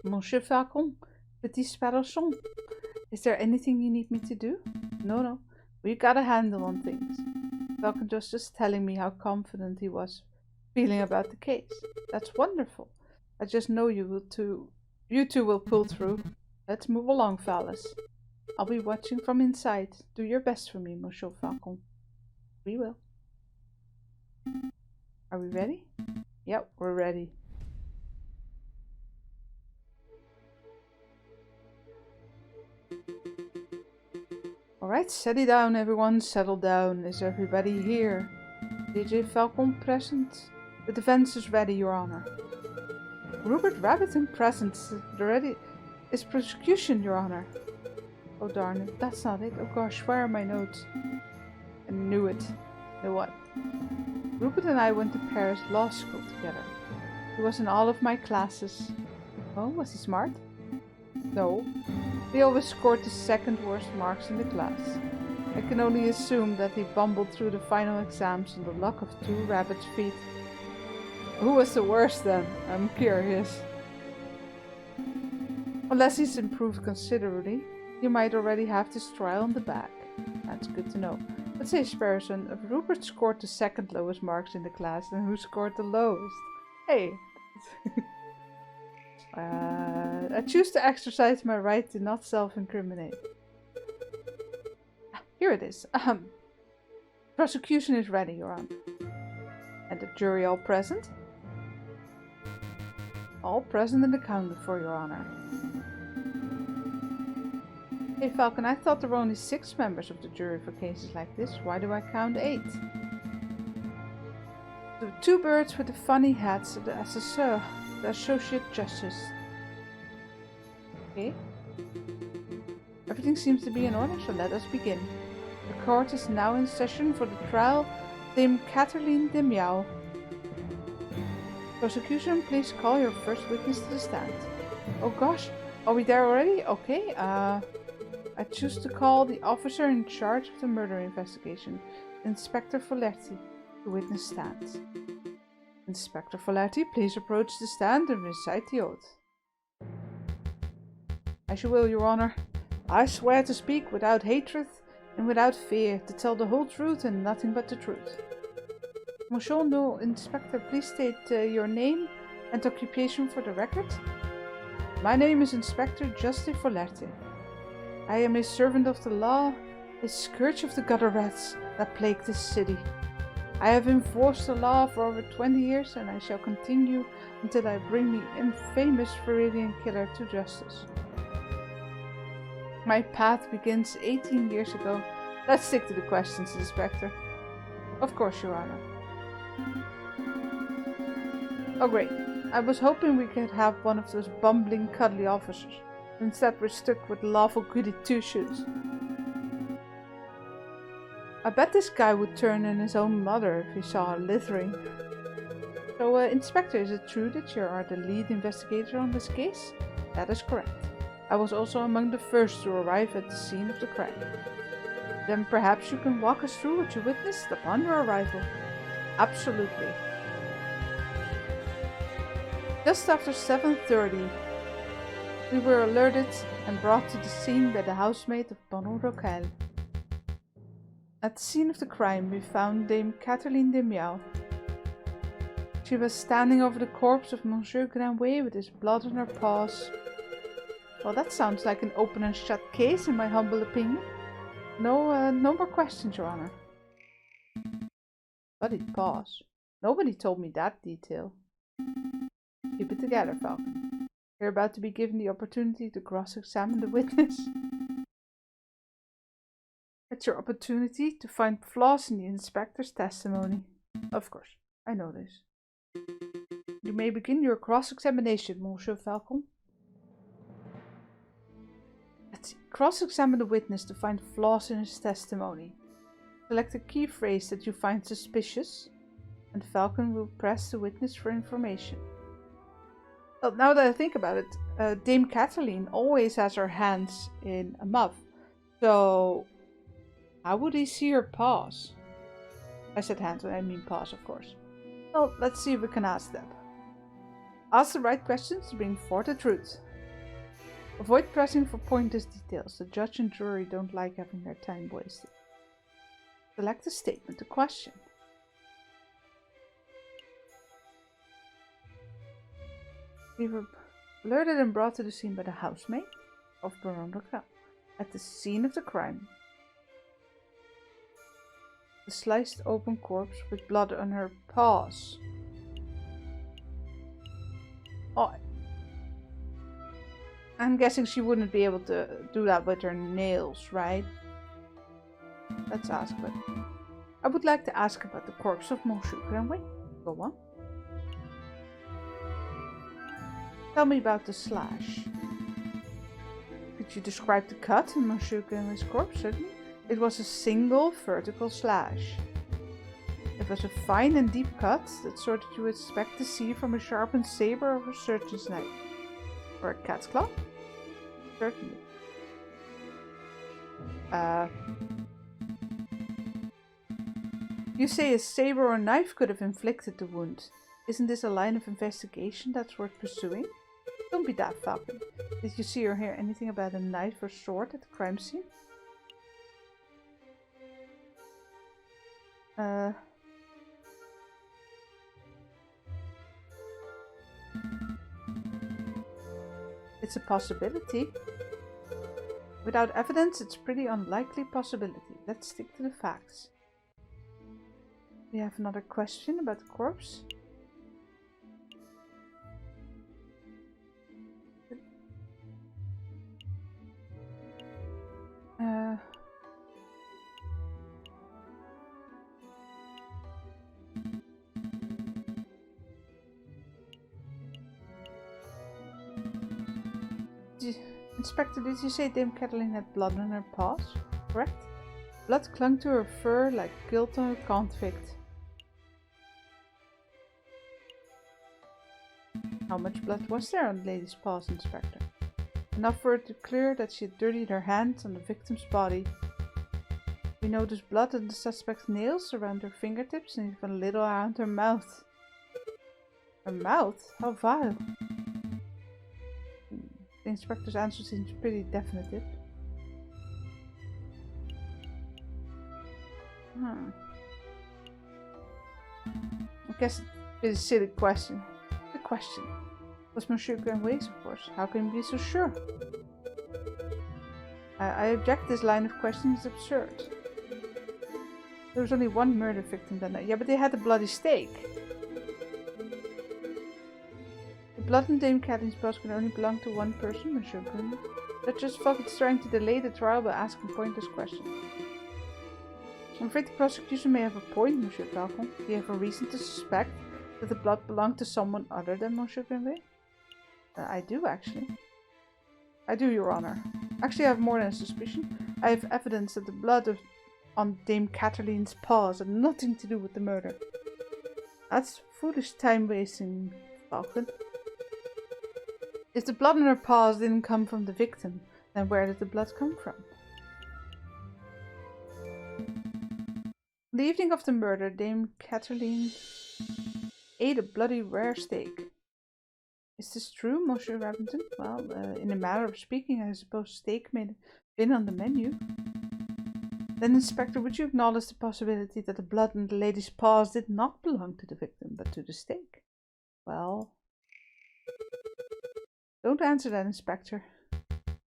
Monsieur Falcon, Petit Sparrowson. Is there anything you need me to do? No. We got a handle on things. Falcon was just telling me how confident he was feeling about the case. That's wonderful. I just know you two will pull through. Let's move along, fellas. I'll be watching from inside. Do your best for me, Monsieur Falcon. We will. Are we ready? Yep, we're ready. Alright, settle down everyone, settle down. Is everybody here? DJ Falcon present? The defense is ready, Your Honor. Rupert Rabbiton present. Ready is prosecution, Your Honor. Oh darn it, that's not it. Oh gosh, where are my notes? I knew it. Know what? Rupert and I went to Paris Law School together. He was in all of my classes. Oh, was he smart? No. He always scored the second worst marks in the class. I can only assume that he bumbled through the final exams on the luck of 2 rabbits' feet. Who was the worst then? I'm curious. Unless he's improved considerably, you might already have this trial on the back. That's good to know. Let's say, Sparrowson, if Rupert scored the second lowest marks in the class, then who scored the lowest? Hey! I choose to exercise my right to not self-incriminate. Here it is. Prosecution is ready, Your Honor. And the jury all present? All present and accounted for, Your Honor. Hey Falcon, I thought there were only 6 members of the jury for cases like this. Why do I count 8? The 2 birds with the funny hats of the assesseur, the associate justice. Okay. Everything seems to be in order, so let us begin. The court is now in session for the trial Dame Catherine de Miao. Prosecution, please call your first witness to the stand. Oh gosh, are we there already? Okay, I choose to call the officer in charge of the murder investigation, Inspector Folletti, to witness stand. Inspector Folletti, please approach the stand and recite the oath. As you will, Your Honor. I swear to speak without hatred and without fear, to tell the whole truth and nothing but the truth. Monsieur no Inspector, please state your name and occupation for the record. My name is Inspector Justin Folletti. I am a servant of the law, a scourge of the gutter rats that plague this city. I have enforced the law for over 20 years and I shall continue until I bring the infamous Floridian killer to justice. My path begins 18 years ago. Let's stick to the questions, Inspector. Of course, Your Honor. Oh great, I was hoping we could have one of those bumbling, cuddly officers. Instead we're stuck with lawful goody two-shoes. I bet this guy would turn in his own mother if he saw her littering. So, Inspector, is it true that you are the lead investigator on this case? That is correct. I was also among the first to arrive at the scene of the crime. Then perhaps you can walk us through what you witnessed upon your arrival. Absolutely. Just after 7:30, we were alerted and brought to the scene by the housemaid of Baron Rocaille. At the scene of the crime, we found Dame Catherine Demiao. She was standing over the corpse of Monsieur Grandville with his blood on her paws. Well, that sounds like an open and shut case, in my humble opinion. No more questions, Your Honor. Bloody paws. Nobody told me that detail. Keep it together, Falcon. You're about to be given the opportunity to cross-examine the witness. It's your opportunity to find flaws in the inspector's testimony. Of course, I know this. You may begin your cross-examination, Monsieur Falcon. Let's see. Cross-examine the witness to find flaws in his testimony. Select a key phrase that you find suspicious, and Falcon will press the witness for information. Well, now that I think about it, Dame Catherine always has her hands in a muff. So, how would he see her paws? I said hands, I mean paws, of course. Well, let's see if we can ask them. Ask the right questions to bring forth the truth. Avoid pressing for pointless details. The judge and jury don't like having their time wasted. Select a statement to question. We were alerted and brought to the scene by the housemaid of Baron Rocaille. At the scene of the crime, the sliced open corpse with blood on her paws. Oh, I'm guessing she wouldn't be able to do that with her nails, right? Let's ask, but I would like to ask about the corpse of Monsieur Grandville. Go on. Tell me about the slash. Could you describe the cut in Monsieur Grandville's corpse? Certainly. It was a single vertical slash. It was a fine and deep cut, that sort that you would expect to see from a sharpened saber or a surgeon's knife. Or a cat's claw? Certainly. You say a saber or knife could have inflicted the wound. Isn't this a line of investigation that's worth pursuing? Don't be daft, Falcon. Did you see or hear anything about a knife or sword at the crime scene? It's a possibility. Without evidence, it's a pretty unlikely possibility. Let's stick to the facts. We have another question about the corpse. Inspector, did you say Dame Catherine had blood on her paws? Correct? Blood clung to her fur like guilt on a convict. How much blood was there on the lady's paws, Inspector? Enough for it to clear that she had dirtied her hands on the victim's body. We noticed blood on the suspect's nails, around her fingertips, and even a little around her mouth. Her mouth? How vile. The inspector's answer seems pretty definitive. I guess it's a silly question. The question was Monsieur Grandville's, of course. How can you be so sure? I object. This line of questioning is absurd. There was only one murder victim that night. Yeah, but they had a bloody stake. The blood in Dame Catherine's paws can only belong to one person, Monsieur Grandville. Judge Falcon's trying to delay the trial by asking pointless questions. I'm afraid the prosecution may have a point, Monsieur Falcon. Do you have a reason to suspect that the blood belonged to someone other than Monsieur Grandville? I do, actually. I do, Your Honor. Actually, I have more than a suspicion. I have evidence that the blood on Dame Catherline's paws had nothing to do with the murder. That's foolish time wasting, Falcon. If the blood on her paws didn't come from the victim, then where did the blood come from? The evening of the murder, Dame Catherline ate a bloody rare steak. Is this true, Monsieur Rabington? Well, in a manner of speaking, I suppose steak may have been on the menu. Then, Inspector, would you acknowledge the possibility that the blood on the lady's paws did not belong to the victim, but to the steak? Well, don't answer that, Inspector.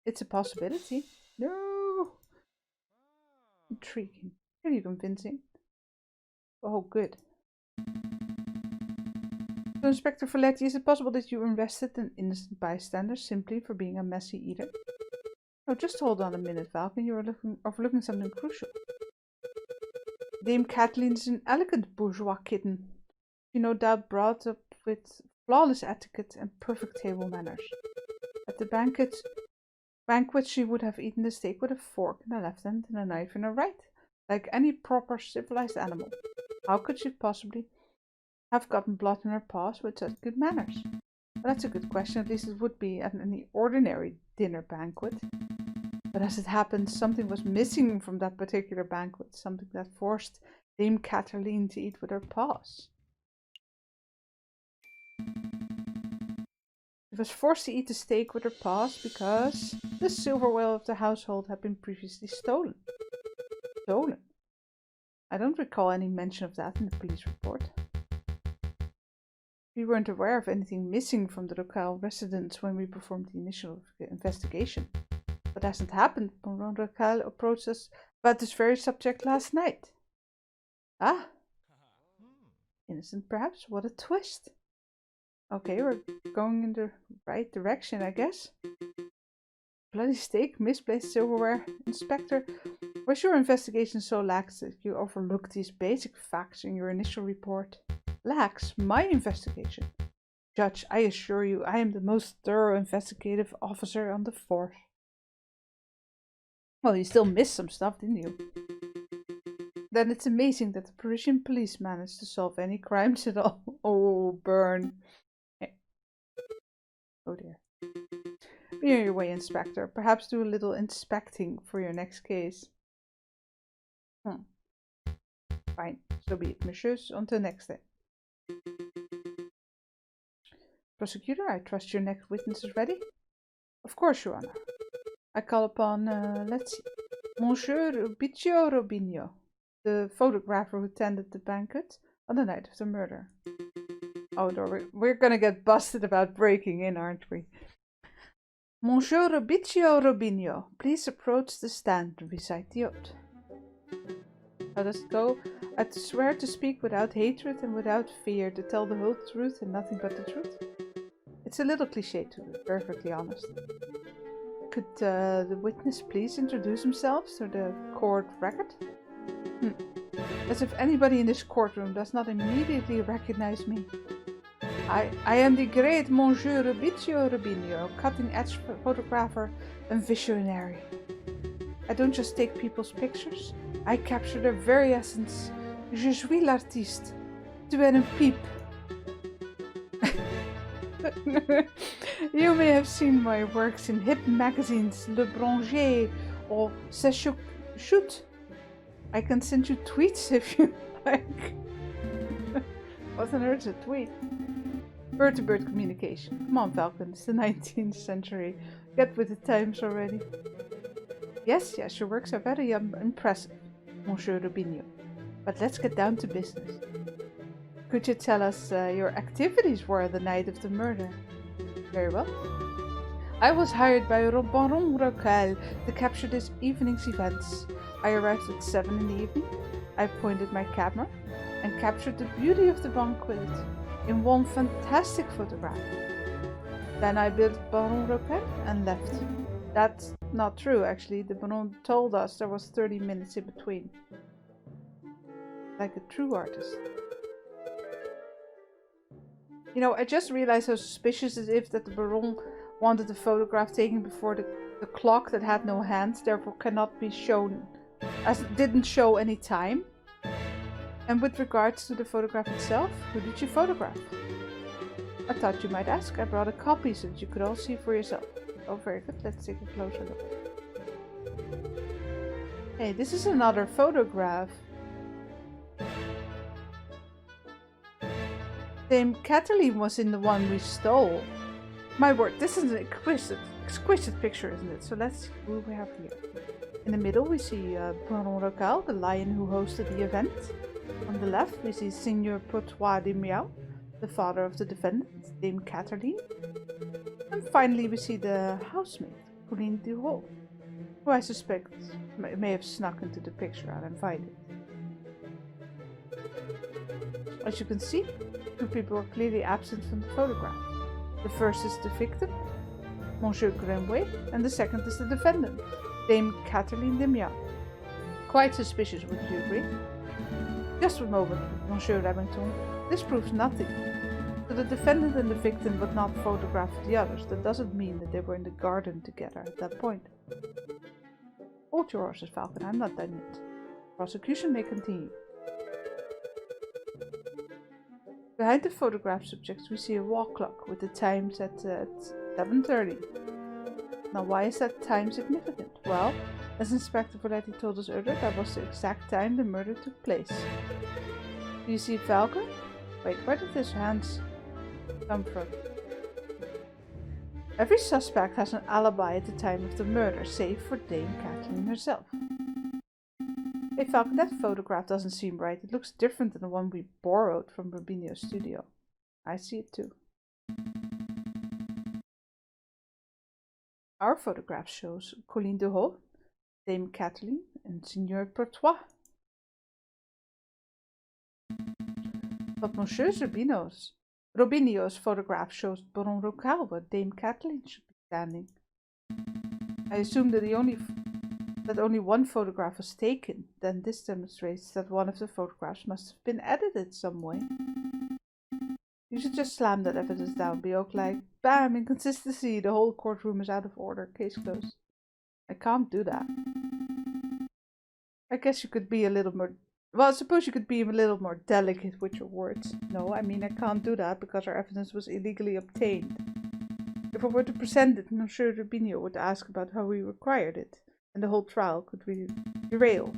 It's a possibility. No! Intriguing. Pretty convincing. Oh, good. So, Inspector Folletti, is it possible that you arrested an innocent bystander simply for being a messy eater? Oh, just hold on a minute, Falcon. You are overlooking something crucial. Dame Kathleen is an elegant bourgeois kitten. She no doubt brought up with flawless etiquette and perfect table manners. At the banquet, she would have eaten the steak with a fork in her left hand and a knife in her right, like any proper civilized animal. How could she possibly have gotten blood in her paws with such good manners? Well, that's a good question. At least it would be at any ordinary dinner banquet. But as it happened, something was missing from that particular banquet, something that forced Dame Catherline to eat with her paws. She was forced to eat the steak with her paws because the silverware of the household had been previously stolen. Stolen? I don't recall any mention of that in the police report. We weren't aware of anything missing from the locale residence when we performed the initial investigation. But as it happened, Baron Racal approached us about this very subject last night. Ah! Innocent, perhaps? What a twist! Okay, we're going in the right direction, I guess. Bloody steak, misplaced silverware. Inspector, was your investigation so lax that you overlooked these basic facts in your initial report? Lax? My investigation? Judge, I assure you, I am the most thorough investigative officer on the force. Well, you still missed some stuff, didn't you? Then it's amazing that the Parisian police managed to solve any crimes at all. Oh, burn. Hey. Oh dear. Be on your way, Inspector. Perhaps do a little inspecting for your next case. Fine, so be it, messieurs. Until next time. Prosecutor, I trust your next witness is ready? Of course, Your Honor. I call upon, let's see, Monsieur Rubiccio Robinho, the photographer who attended the banquet on the night of the murder. Oh, we're gonna get busted about breaking in, aren't we? Monsieur Rubiccio Robinho, please approach the stand and recite the oath. How does it go? I swear to speak without hatred and without fear, to tell the whole truth and nothing but the truth. It's a little cliché, to be perfectly honest. Could the witness please introduce himself so the court record? As if anybody in this courtroom does not immediately recognize me. I am the great Monsieur Rubiccio Robinho, cutting-edge photographer and visionary. I don't just take people's pictures, I capture their very essence. Je suis l'artiste. Tu es un pipe. You may have seen my works in hip magazines, Le Branger or C'est Shoot. I can send you tweets if you like. What on earth is a tweet? Bird-to-bird communication. Come on, Falcon, it's the 19th century. Get with the times already. Yes, your works are very impressive, Monsieur Rubinho. But let's get down to business. Could you tell us your activities were the night of the murder? Very well. I was hired by Baron Racal to capture this evening's events. I arrived at 7 in the evening. I pointed my camera and captured the beauty of the banquet in one fantastic photograph. Then I built Baron Racal and left. That's not true, actually. The Baron told us there was 30 minutes in between. like a true artist. You know, I just realized how suspicious it is that the Baron wanted a photograph taken before the clock that had no hands, therefore cannot be shown, as it didn't show any time. And with regards to the photograph itself, who did you photograph? I thought you might ask. I brought a copy so that you could all see for yourself. Oh, very good. Let's take a closer look. Hey, this is another photograph. Dame Kathleen was in the one we stole. My word, this is an exquisite picture, isn't it? So let's see who we have here. In the middle we see Baron Rocal, the lion who hosted the event. On the left we see Seigneur Portois de Miao, the father of the defendant, Dame Kathleen. And finally we see the housemaid, Pauline Duhot, who I suspect may have snuck into the picture uninvited. As you can see, two people are clearly absent from the photograph. The first is the victim, Monsieur Grandville, and the second is the defendant, Dame Kathleen de Miao. Quite suspicious, wouldn't you agree? Just a moment, Monsieur Remington. This proves nothing. So the defendant and the victim would not photograph the others. That doesn't mean that they were in the garden together at that point. Hold your horses, Falcon. I'm not done yet. Prosecution may continue. Behind the photograph subjects we see a wall clock with the time set at 7:30. Now why is that time significant? Well, as Inspector Voletti told us earlier, that was the exact time the murder took place. Do you see Falcon? Wait, where did his hands come from? Every suspect has an alibi at the time of the murder, save for Dame Kathleen herself. Hey Falcon, that photograph doesn't seem right. It looks different than the one we borrowed from Rubinio's studio. I see it too. Our photograph shows Pauline Duhot, Dame Kathleen, and Seigneur Portois. But Monsieur Rubinio's photograph shows Baron Rocal, where Dame Kathleen should be standing. I assume that only one photograph was taken. Then this demonstrates that one of the photographs must have been edited some way. You should just slam that evidence down, be like, bam, inconsistency, the whole courtroom is out of order, case closed. I can't do that. I guess you could be a little more, well, I suppose you could be a little more delicate with your words. No, I mean I can't do that because our evidence was illegally obtained. If I were to present it, Monsieur Rubinio would ask about how we acquired it, and the whole trial could derail.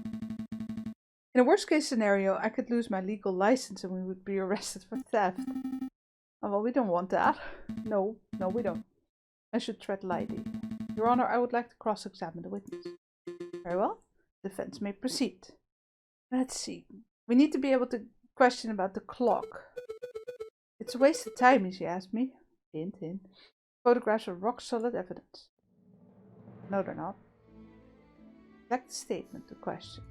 In a worst case scenario, I could lose my legal license and we would be arrested for theft. Oh, well, we don't want that. No, we don't. I should tread lightly. Your Honor, I would like to cross-examine the witness. Very well. Defense may proceed. Let's see. We need to be able to question about the clock. It's a waste of time, if you ask me. Hint, hint. Photographs are rock-solid evidence. No, they're not. Select the statement to question.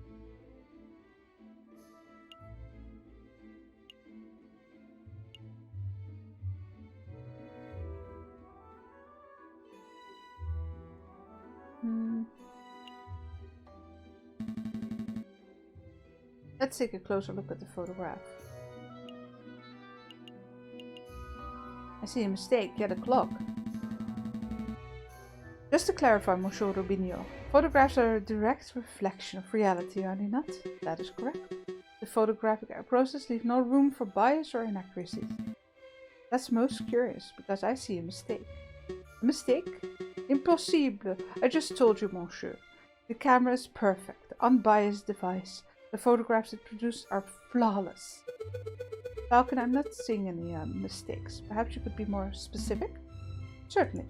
Let's take a closer look at the photograph. I see a mistake, yet a clock. Just to clarify, Monsieur Rubinio, photographs are a direct reflection of reality, are they not? That is correct. The photographic process leaves no room for bias or inaccuracies. That's most curious, because I see a mistake. A mistake? Impossible! I just told you, Monsieur. The camera is perfect, unbiased device. The photographs it produced are flawless. Falcon, I'm not seeing any mistakes. Perhaps you could be more specific? Certainly.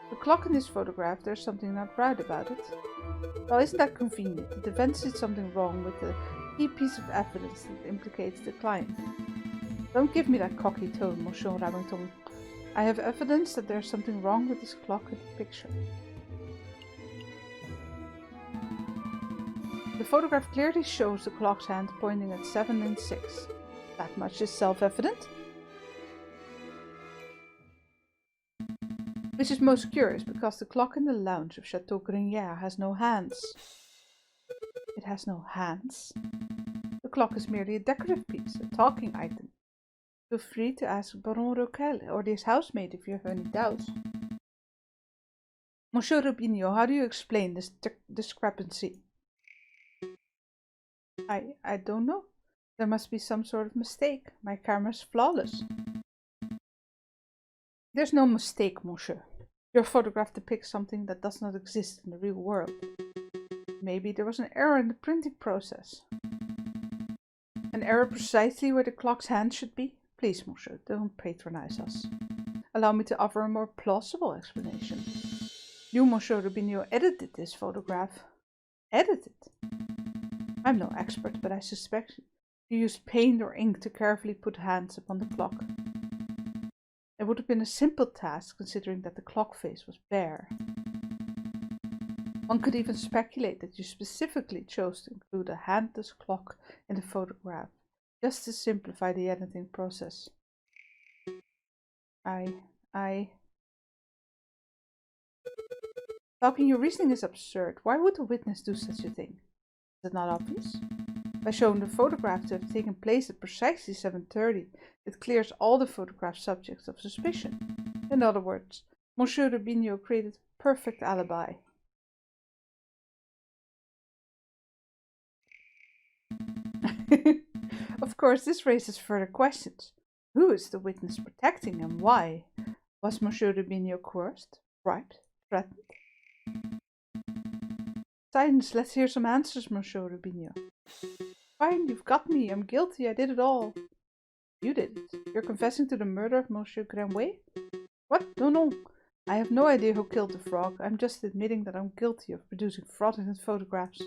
The clock in this photograph, there's something not right about it. Well, isn't that convenient? The defense did something wrong with the key piece of evidence that implicates the client. Don't give me that cocky tone, Monsieur Remington. I have evidence that there's something wrong with this clock in the picture. The photograph clearly shows the clock's hand pointing at 7 and 6. That much is self-evident. Which is most curious, because the clock in the lounge of Chateau Grenier has no hands. It has no hands. The clock is merely a decorative piece, a talking item. Feel free to ask Baron Roquel or this housemaid if you have any doubts. Monsieur Rubinho, how do you explain this discrepancy? I don't know. There must be some sort of mistake. My camera's flawless. There's no mistake, monsieur. Your photograph depicts something that does not exist in the real world. Maybe there was an error in the printing process. An error precisely where the clock's hand should be? Please, monsieur, don't patronize us. Allow me to offer a more plausible explanation. You, Monsieur Rubinho, edited this photograph. Edited? I'm no expert, but I suspect you used paint or ink to carefully put hands upon the clock. It would have been a simple task, considering that the clock face was bare. One could even speculate that you specifically chose to include a handless clock in the photograph, just to simplify the editing process. Falcon, your reasoning is absurd. Why would a witness do such a thing? Is it not obvious? By showing the photograph to have taken place at precisely 7:30, it clears all the photograph subjects of suspicion. In other words, Monsieur Rubinho created a perfect alibi. Of course, this raises further questions. Who is the witness protecting and why? Was Monsieur Rubinho coerced, bribed, threatened? Silence, let's hear some answers, Monsieur Rubinho. Fine, you've got me. I'm guilty. I did it all. You did it. You're confessing to the murder of Monsieur Grandville? What? No. I have no idea who killed the frog. I'm just admitting that I'm guilty of producing fraudulent photographs.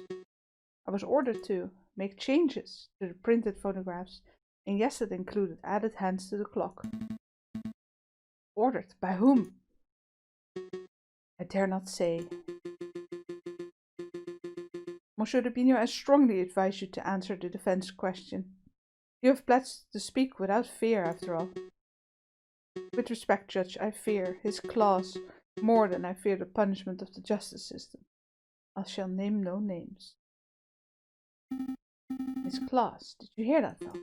I was ordered to make changes to the printed photographs, and yes, it included added hands to the clock. Ordered? By whom? I dare not say. Monsieur Rubinho, I strongly advise you to answer the defense question. You have pledged to speak without fear, after all. With respect, Judge, I fear his claws more than I fear the punishment of the justice system. I shall name no names. His claws. Did you hear that, Val?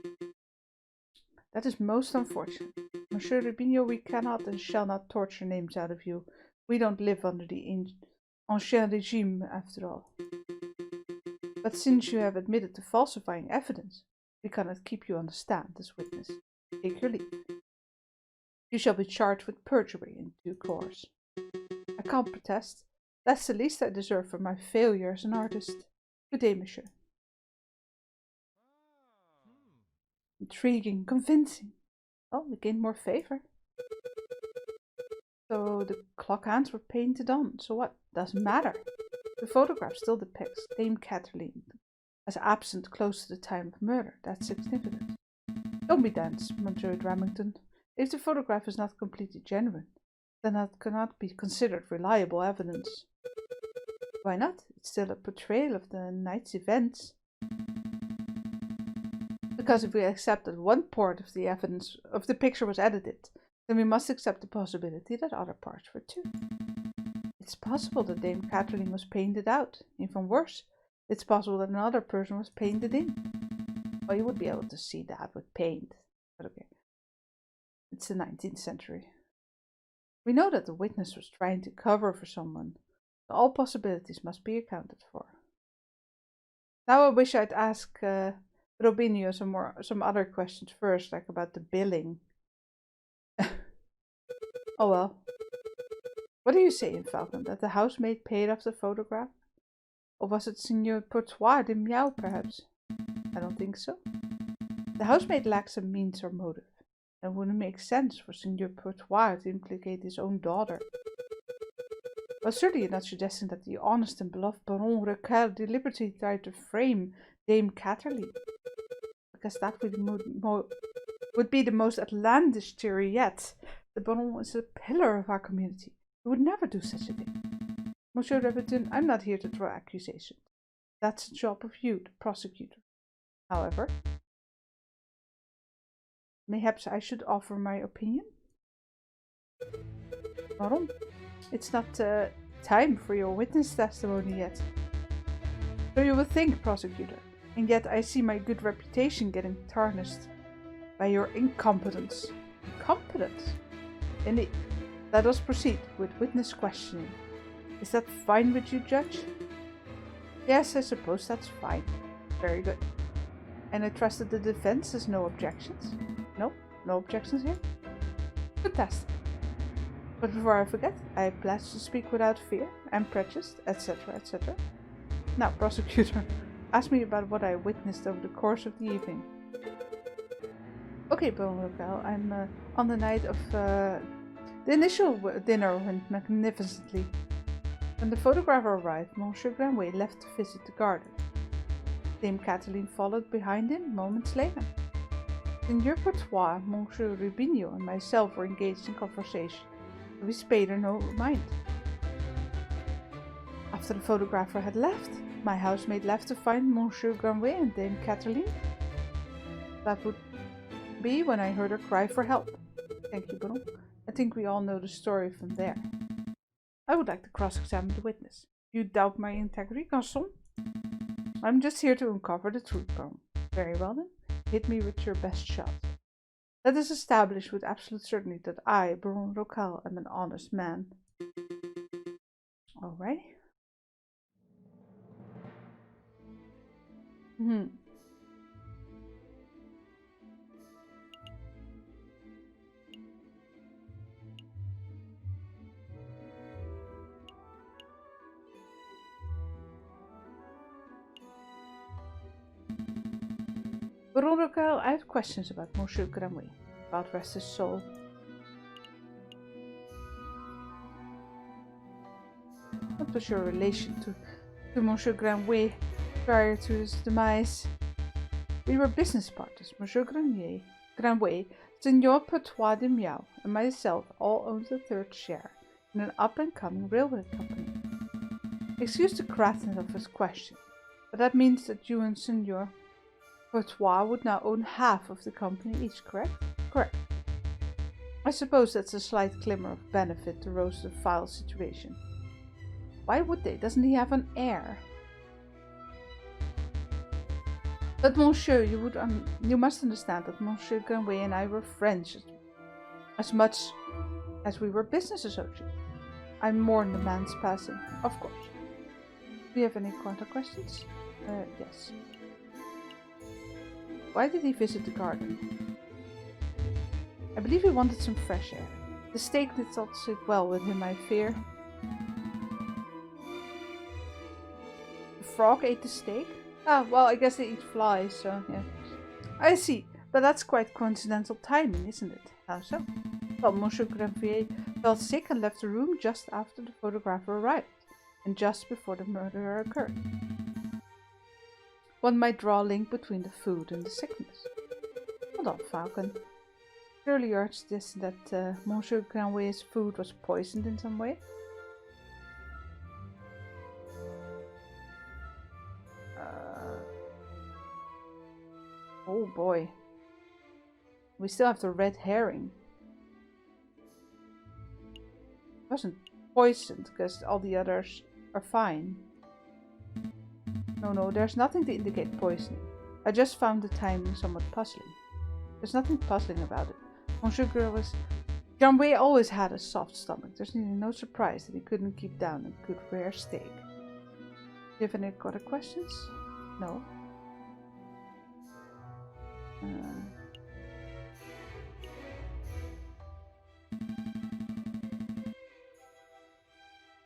That is most unfortunate. Monsieur Rubinho, we cannot and shall not torture names out of you. We don't live under the ancien regime, after all. But since you have admitted to falsifying evidence, we cannot keep you on the stand as witness. Take your leave. You shall be charged with perjury in due course. I can't protest. That's the least I deserve for my failure as an artist. Good day, monsieur. Intriguing, convincing. Well, we gained more favor. So the clock hands were painted on, so what? Doesn't matter. The photograph still depicts Dame Kathleen as absent close to the time of murder. That's significant. Don't be dense, Monsieur Dramington. If the photograph is not completely genuine, then that cannot be considered reliable evidence. Why not? It's still a portrayal of the night's events. Because if we accept that one part of the evidence of the picture was edited, then we must accept the possibility that other parts were too. It's possible that Dame Kathleen was painted out. Even worse, it's possible that another person was painted in. Well, you would be able to see that with paint, but okay. It's the 19th century. We know that the witness was trying to cover for someone, so all possibilities must be accounted for. Now I wish I'd ask Rubinho some other questions first, like about the billing. Oh well. What do you say, Falcon? That the housemaid paid off the photograph? Or was it Signor Courtois de Miao, perhaps? I don't think so. The housemaid lacks a means or motive, and it wouldn't make sense for Signor Courtois to implicate his own daughter. Well, certainly you're not suggesting that the honest and beloved Baron Roquel deliberately tried to frame Dame Kathleen, because that would be the most outlandish theory yet. The Baron is a pillar of our community. He would never do such a thing. Monsieur Reverton, I'm not here to throw accusations. That's the job of you, the prosecutor. However, perhaps I should offer my opinion? Waarom? It's not time for your witness testimony yet. So you would think, prosecutor, and yet I see my good reputation getting tarnished by your incompetence. Incompetence? Indeed. Let us proceed with witness questioning. Is that fine with you, Judge? Yes, I suppose that's fine. Very good. And I trust that the defense has no objections? No? No objections here? Fantastic. But before I forget, I pledge to speak without fear and prejudice, etc., etc. Now, prosecutor, ask me about what I witnessed over the course of the evening. Okay, Baron Roquel, I'm on the night of the initial dinner went magnificently. When the photographer arrived, Monsieur Grandville left to visit the garden. Dame Cataline followed behind him moments later. Signor Courtois, Monsieur Rubinho, and myself were engaged in conversation. We paid her no mind. After the photographer had left, my housemaid left to find Monsieur Grandville and Dame Cataline. That would be when I heard her cry for help. Thank you, Baron. I think we all know the story from there. I would like to cross-examine the witness. You doubt my integrity, garçon? I'm just here to uncover the truth, Baron. Very well then. Hit me with your best shot. Let us establish with absolute certainty that I, Baron Roquel, am an honest man. Alright. Baron Roquel, I have questions about Monsieur Grandville. God rest his soul. What was your relation to Monsieur Grandville prior to his demise? We were business partners. Monsieur Grandville, Signor Courtois de Miao, and myself all owned a third share in an up-and-coming railway company. Excuse the crassness of his question, but that means that you and Signor Courtois would now own half of the company each, correct? Correct. I suppose that's a slight glimmer of benefit to Rose's file situation. Why would they? Doesn't he have an heir? But Monsieur, you must understand that Monsieur Grandville and I were friends as much as we were business associates. I mourn the man's passing, of course. Do you have any counter questions? Yes. Why did he visit the garden? I believe he wanted some fresh air. The steak did not sit well with him, I fear. The frog ate the steak? Ah, well, I guess they eat flies, so yeah. I see, but that's quite coincidental timing, isn't it? How so? Well, Monsieur Grandville fell sick and left the room just after the photographer arrived, and just before the murder occurred. One might draw a link between the food and the sickness. Hold on, Falcon. Surely you're suggesting that Monsieur Grandville's food was poisoned in some way? Oh boy. We still have the red herring. It wasn't poisoned because all the others are fine. No, there's nothing to indicate poisoning. I just found the timing somewhat puzzling. There's nothing puzzling about it. Monsieur Grandville always had a soft stomach. There's no surprise that he couldn't keep down a good rare steak. Do you have any other questions? No. I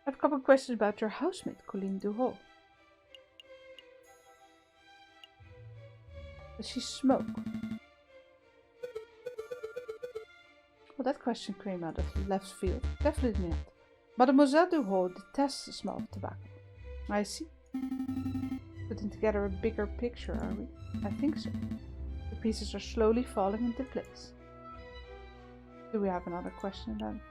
have a couple of questions about your housemate, Colleen Duhot. Does she smoke? Well, that question came out of left field. Definitely not. Mademoiselle Duhot detests the smell of tobacco. I see. Putting together a bigger picture, are we? I think so. The pieces are slowly falling into place. Do we have another question then?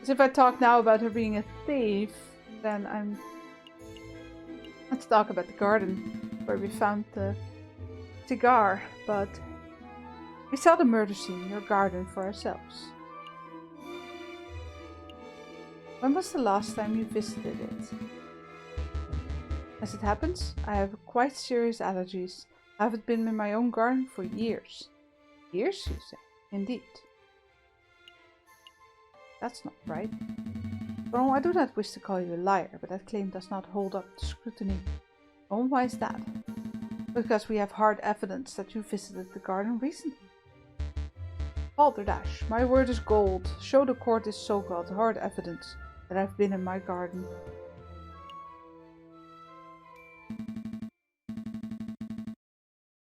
As if I talk now about her being a thief, then Let's talk about the garden where we found the cigar, but we saw the murder scene in your garden for ourselves. When was the last time you visited it? As it happens, I have quite serious allergies. I haven't been in my own garden for years. Years, you say? Indeed. That's not right. Well, I do not wish to call you a liar, but that claim does not hold up to scrutiny. Oh, why is that? Because we have hard evidence that you visited the garden recently. Balderdash, my word is gold. Show the court this so-called hard evidence that I've been in my garden.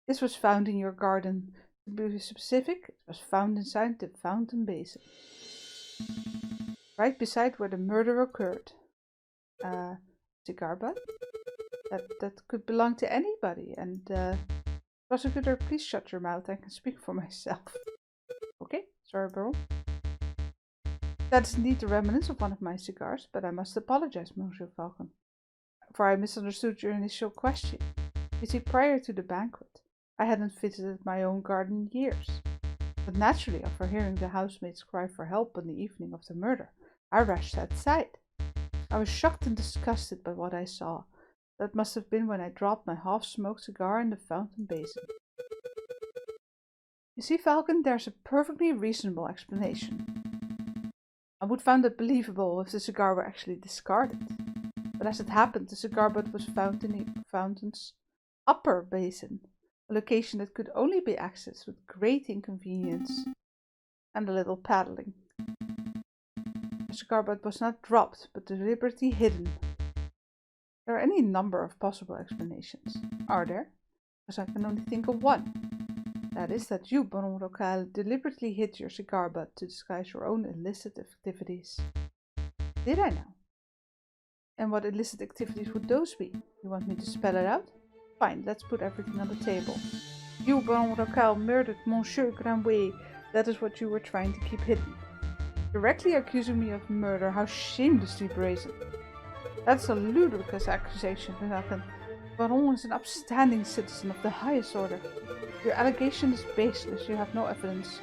This was found in your garden. To be specific, it was found inside the fountain basin. Right beside where the murder occurred. Cigar butt? That could belong to anybody. And, prosecutor, please shut your mouth. I can speak for myself. Okay, sorry, Baron. That is indeed the remnants of one of my cigars, but I must apologize, Monsieur Falcon, for I misunderstood your initial question. You see, prior to the banquet, I hadn't visited my own garden in years. But naturally, after hearing the housemaid's cry for help on the evening of the murder, I rushed outside. I was shocked and disgusted by what I saw. That must have been when I dropped my half-smoked cigar in the fountain basin. You see, Falcon, there's a perfectly reasonable explanation. I would find it believable if the cigar were actually discarded. But as it happened, the cigar butt was found in the fountain's upper basin, a location that could only be accessed with great inconvenience and a little paddling. The cigar butt was not dropped, but deliberately hidden. There are any number of possible explanations, are there? Because I can only think of one. That is that you, Baron Rocal, deliberately hid your cigar butt to disguise your own illicit activities. Did I now? And what illicit activities would those be? You want me to spell it out? Fine, let's put everything on the table. You, Baron Rocal, murdered Monsieur Grandville. That is what you were trying to keep hidden. Directly accusing me of murder, how shamelessly brazen. That's a ludicrous accusation, Falcon. Baron is an upstanding citizen of the highest order. Your allegation is baseless. You have no evidence,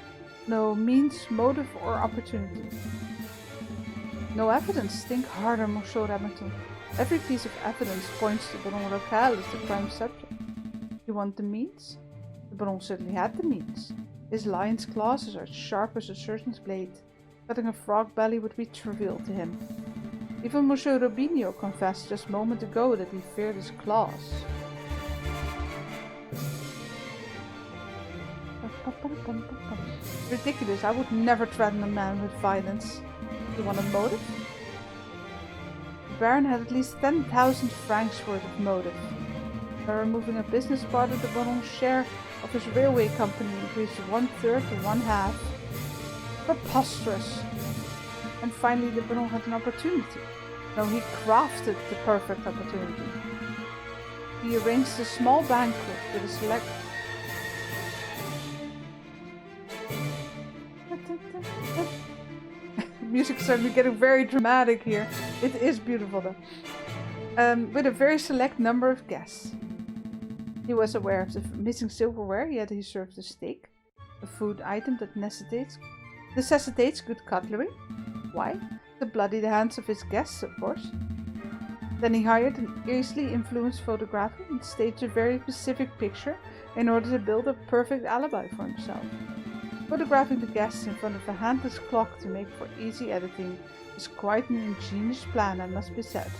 no means, motive, or opportunity. No evidence? Think harder, Monsieur Remington. Every piece of evidence points to Baron Rocal as the prime subject. You want the means? The Baron certainly had the means. His lion's claws are as sharp as a surgeon's blade. Cutting a frog belly would be trivial to him. Even Monsieur Robinho confessed just a moment ago that he feared his claws. Ridiculous, I would never threaten a man with violence. You want a motive? The Baron had at least 10,000 francs worth of motive. By removing a business part of the Baron's share of his railway company increased 1/3 to 1/2. Preposterous! And finally the Baron had an opportunity. No, he crafted the perfect opportunity. He arranged a small banquet with a select... Music started getting very dramatic here. It is beautiful though. With a very select number of guests. He was aware of the missing silverware, yet he served a steak, a food item that necessitates good cutlery. Why? To bloody the hands of his guests, of course. Then he hired an easily influenced photographer and staged a very specific picture in order to build a perfect alibi for himself. Photographing the guests in front of a handless clock to make for easy editing is quite an ingenious plan, I must be said.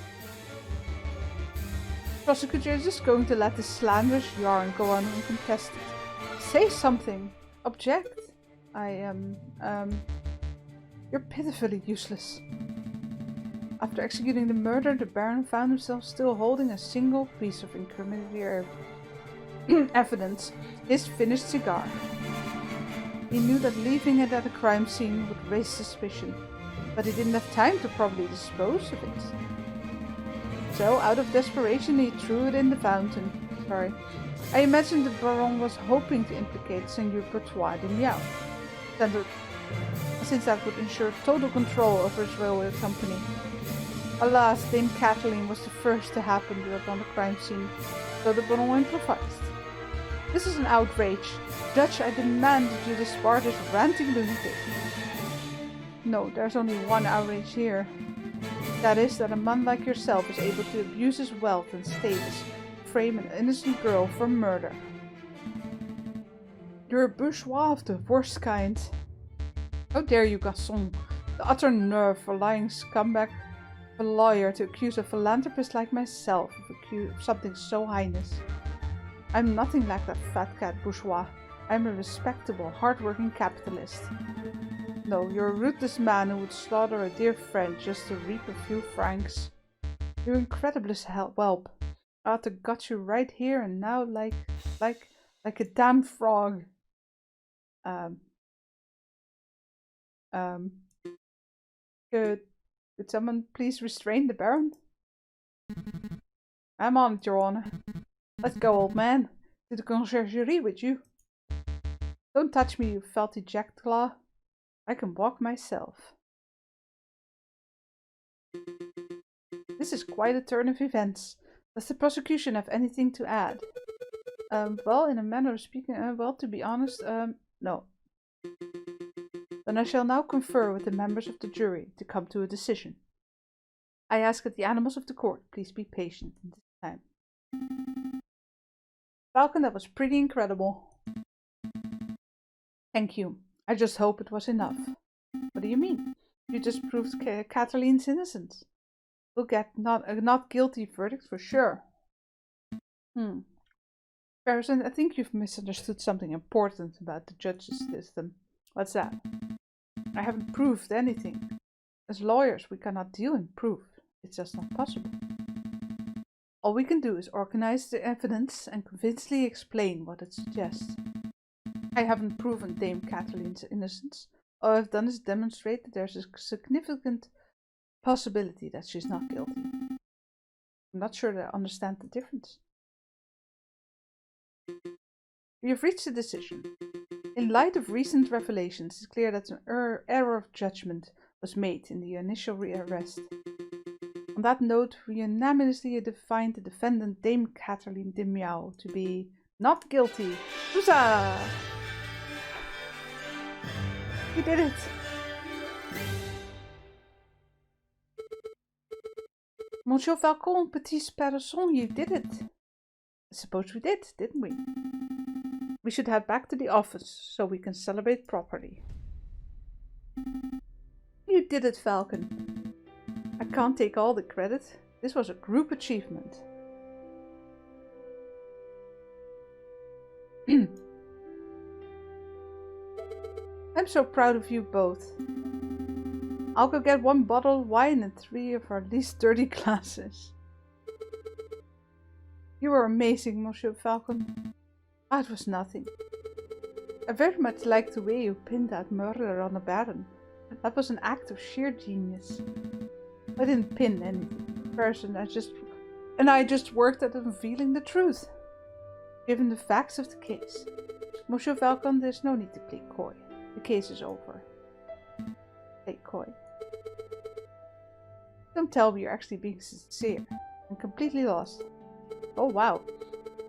Prosecutor is just going to let this slanderous yarn go on uncontested. Say something. Object. You're pitifully useless. After executing the murder, the Baron found himself still holding a single piece of incriminating evidence, his finished cigar. He knew that leaving it at a crime scene would raise suspicion, but he didn't have time to properly dispose of it. So, out of desperation, he threw it in the fountain. I imagine the Baron was hoping to implicate Seigneur Courtois de Miao, since that would ensure total control over his railway company. Alas, Dame Kathleen was the first to happen upon the crime scene, so the Baron improvised. This is an outrage. Judge, I demand that you disbar this ranting lunatic. No, there's only one outrage here. That is, that a man like yourself is able to abuse his wealth and status, frame an innocent girl for murder. You're a bourgeois of the worst kind. How dare you, Gaston? The utter nerve for lying scumbag of a lawyer to accuse a philanthropist like myself of something so heinous. I'm nothing like that fat cat bourgeois. I'm a respectable, hard-working capitalist. No, you're a ruthless man who would slaughter a dear friend just to reap a few francs. You're incredible whelp. I ought to gut you right here and now like a damn frog. Could someone please restrain the Baron? I'm on it, Your Honor. Let's go, old man. To the conciergerie with you. Don't touch me, you filthy jackdaw. I can walk myself. This is quite a turn of events. Does the prosecution have anything to add? Well, in a manner of speaking, well, to be honest, no. Then I shall now confer with the members of the jury to come to a decision. I ask that the animals of the court please be patient in this time. Falcon, that was pretty incredible. Thank you. I just hope it was enough. What do you mean? You just proved Kathleen's innocence. We'll get a not guilty verdict for sure. Harrison, I think you've misunderstood something important about the justice system. What's that? I haven't proved anything. As lawyers, we cannot deal in proof. It's just not possible. All we can do is organize the evidence and convincingly explain what it suggests. I haven't proven Dame Kathleen's innocence. All I've done is demonstrate that there's a significant possibility that she's not guilty. I'm not sure that I understand the difference. We have reached a decision. In light of recent revelations, it's clear that an error of judgment was made in the initial arrest. On that note, we unanimously find the defendant Dame Kathleen de Miao to be not guilty. Huzzah! We did it! Monsieur Falcon, Petit Sparrowson, you did it! I suppose we did, didn't we? We should head back to the office so we can celebrate properly. You did it, Falcon. I can't take all the credit. This was a group achievement. I'm so proud of you both. I'll go get one bottle of wine and 3 of our least dirty glasses. You were amazing, Monsieur Falcon. Ah, it was nothing. I very much liked the way you pinned that murderer on the Baron. That was an act of sheer genius. I didn't pin any person, I just worked at unveiling the truth. Given the facts of the case. Monsieur Falcon, there's no need to play coy. The case is over. Play coy. Don't tell me you're actually being sincere. I'm completely lost. Oh wow.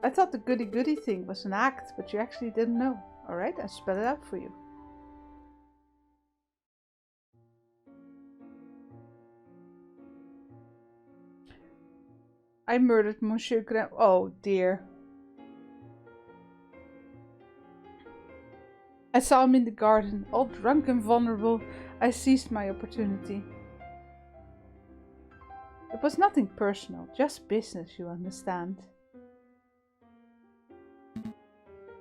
I thought the goody-goody thing was an act, but you actually didn't know. Alright, I'll spell it out for you. I murdered Monsieur Oh dear. I saw him in the garden, all drunk and vulnerable. I seized my opportunity. It was nothing personal, just business, you understand.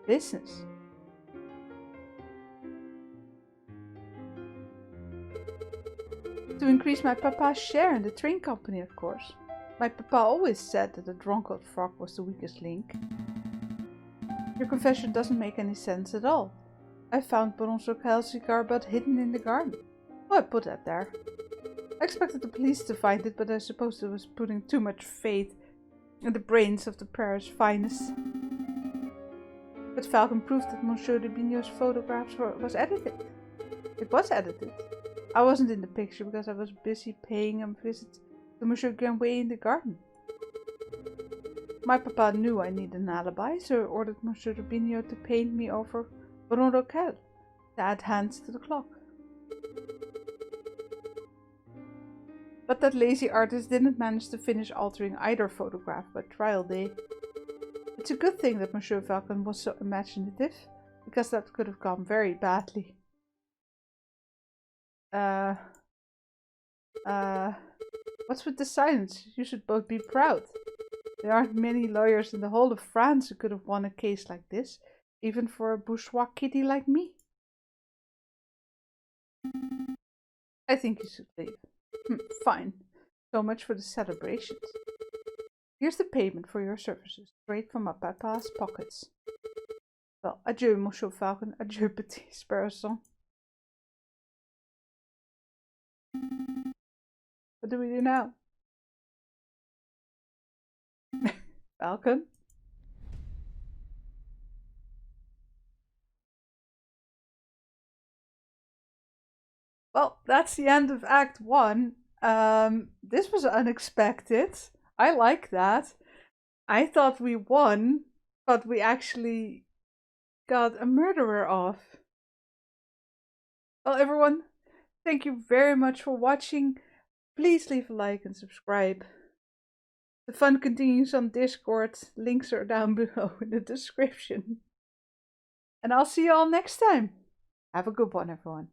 Business. To increase my papa's share in the train company, of course. My papa always said that the drunkard frog was the weakest link. Your confession doesn't make any sense at all. I found Baron Sokel's cigar butt hidden in the garden. Oh, I put that there. I expected the police to find it, but I suppose it was putting too much faith in the brains of the Paris finest. But Falcon proved that Monsieur de Bignot's photographs was edited. It was edited. I wasn't in the picture because I was busy paying him a visit to Monsieur Grandville in the garden. My papa knew I needed an alibi, so he ordered Monsieur Rubinio to paint me over Baron Roquel to add hands to the clock. But that lazy artist didn't manage to finish altering either photograph by trial day. It's a good thing that Monsieur Falcon was so imaginative, because that could have gone very badly. What's with the silence? You should both be proud. There aren't many lawyers in the whole of France who could have won a case like this, even for a bourgeois kitty like me. I think you should leave. Fine. So much for the celebrations. Here's the payment for your services, straight from my papa's pockets. Well, adieu, Monsieur Falcon. Adieu, Petit Sparrowson. What do we do now? Falcon? Well, that's the end of Act 1. This was unexpected. I like that. I thought we won, but we actually got a murderer off. Well, everyone, thank you very much for watching. Please leave a like and subscribe. The fun continues on Discord. Links are down below in the description. And I'll see you all next time. Have a good one, everyone.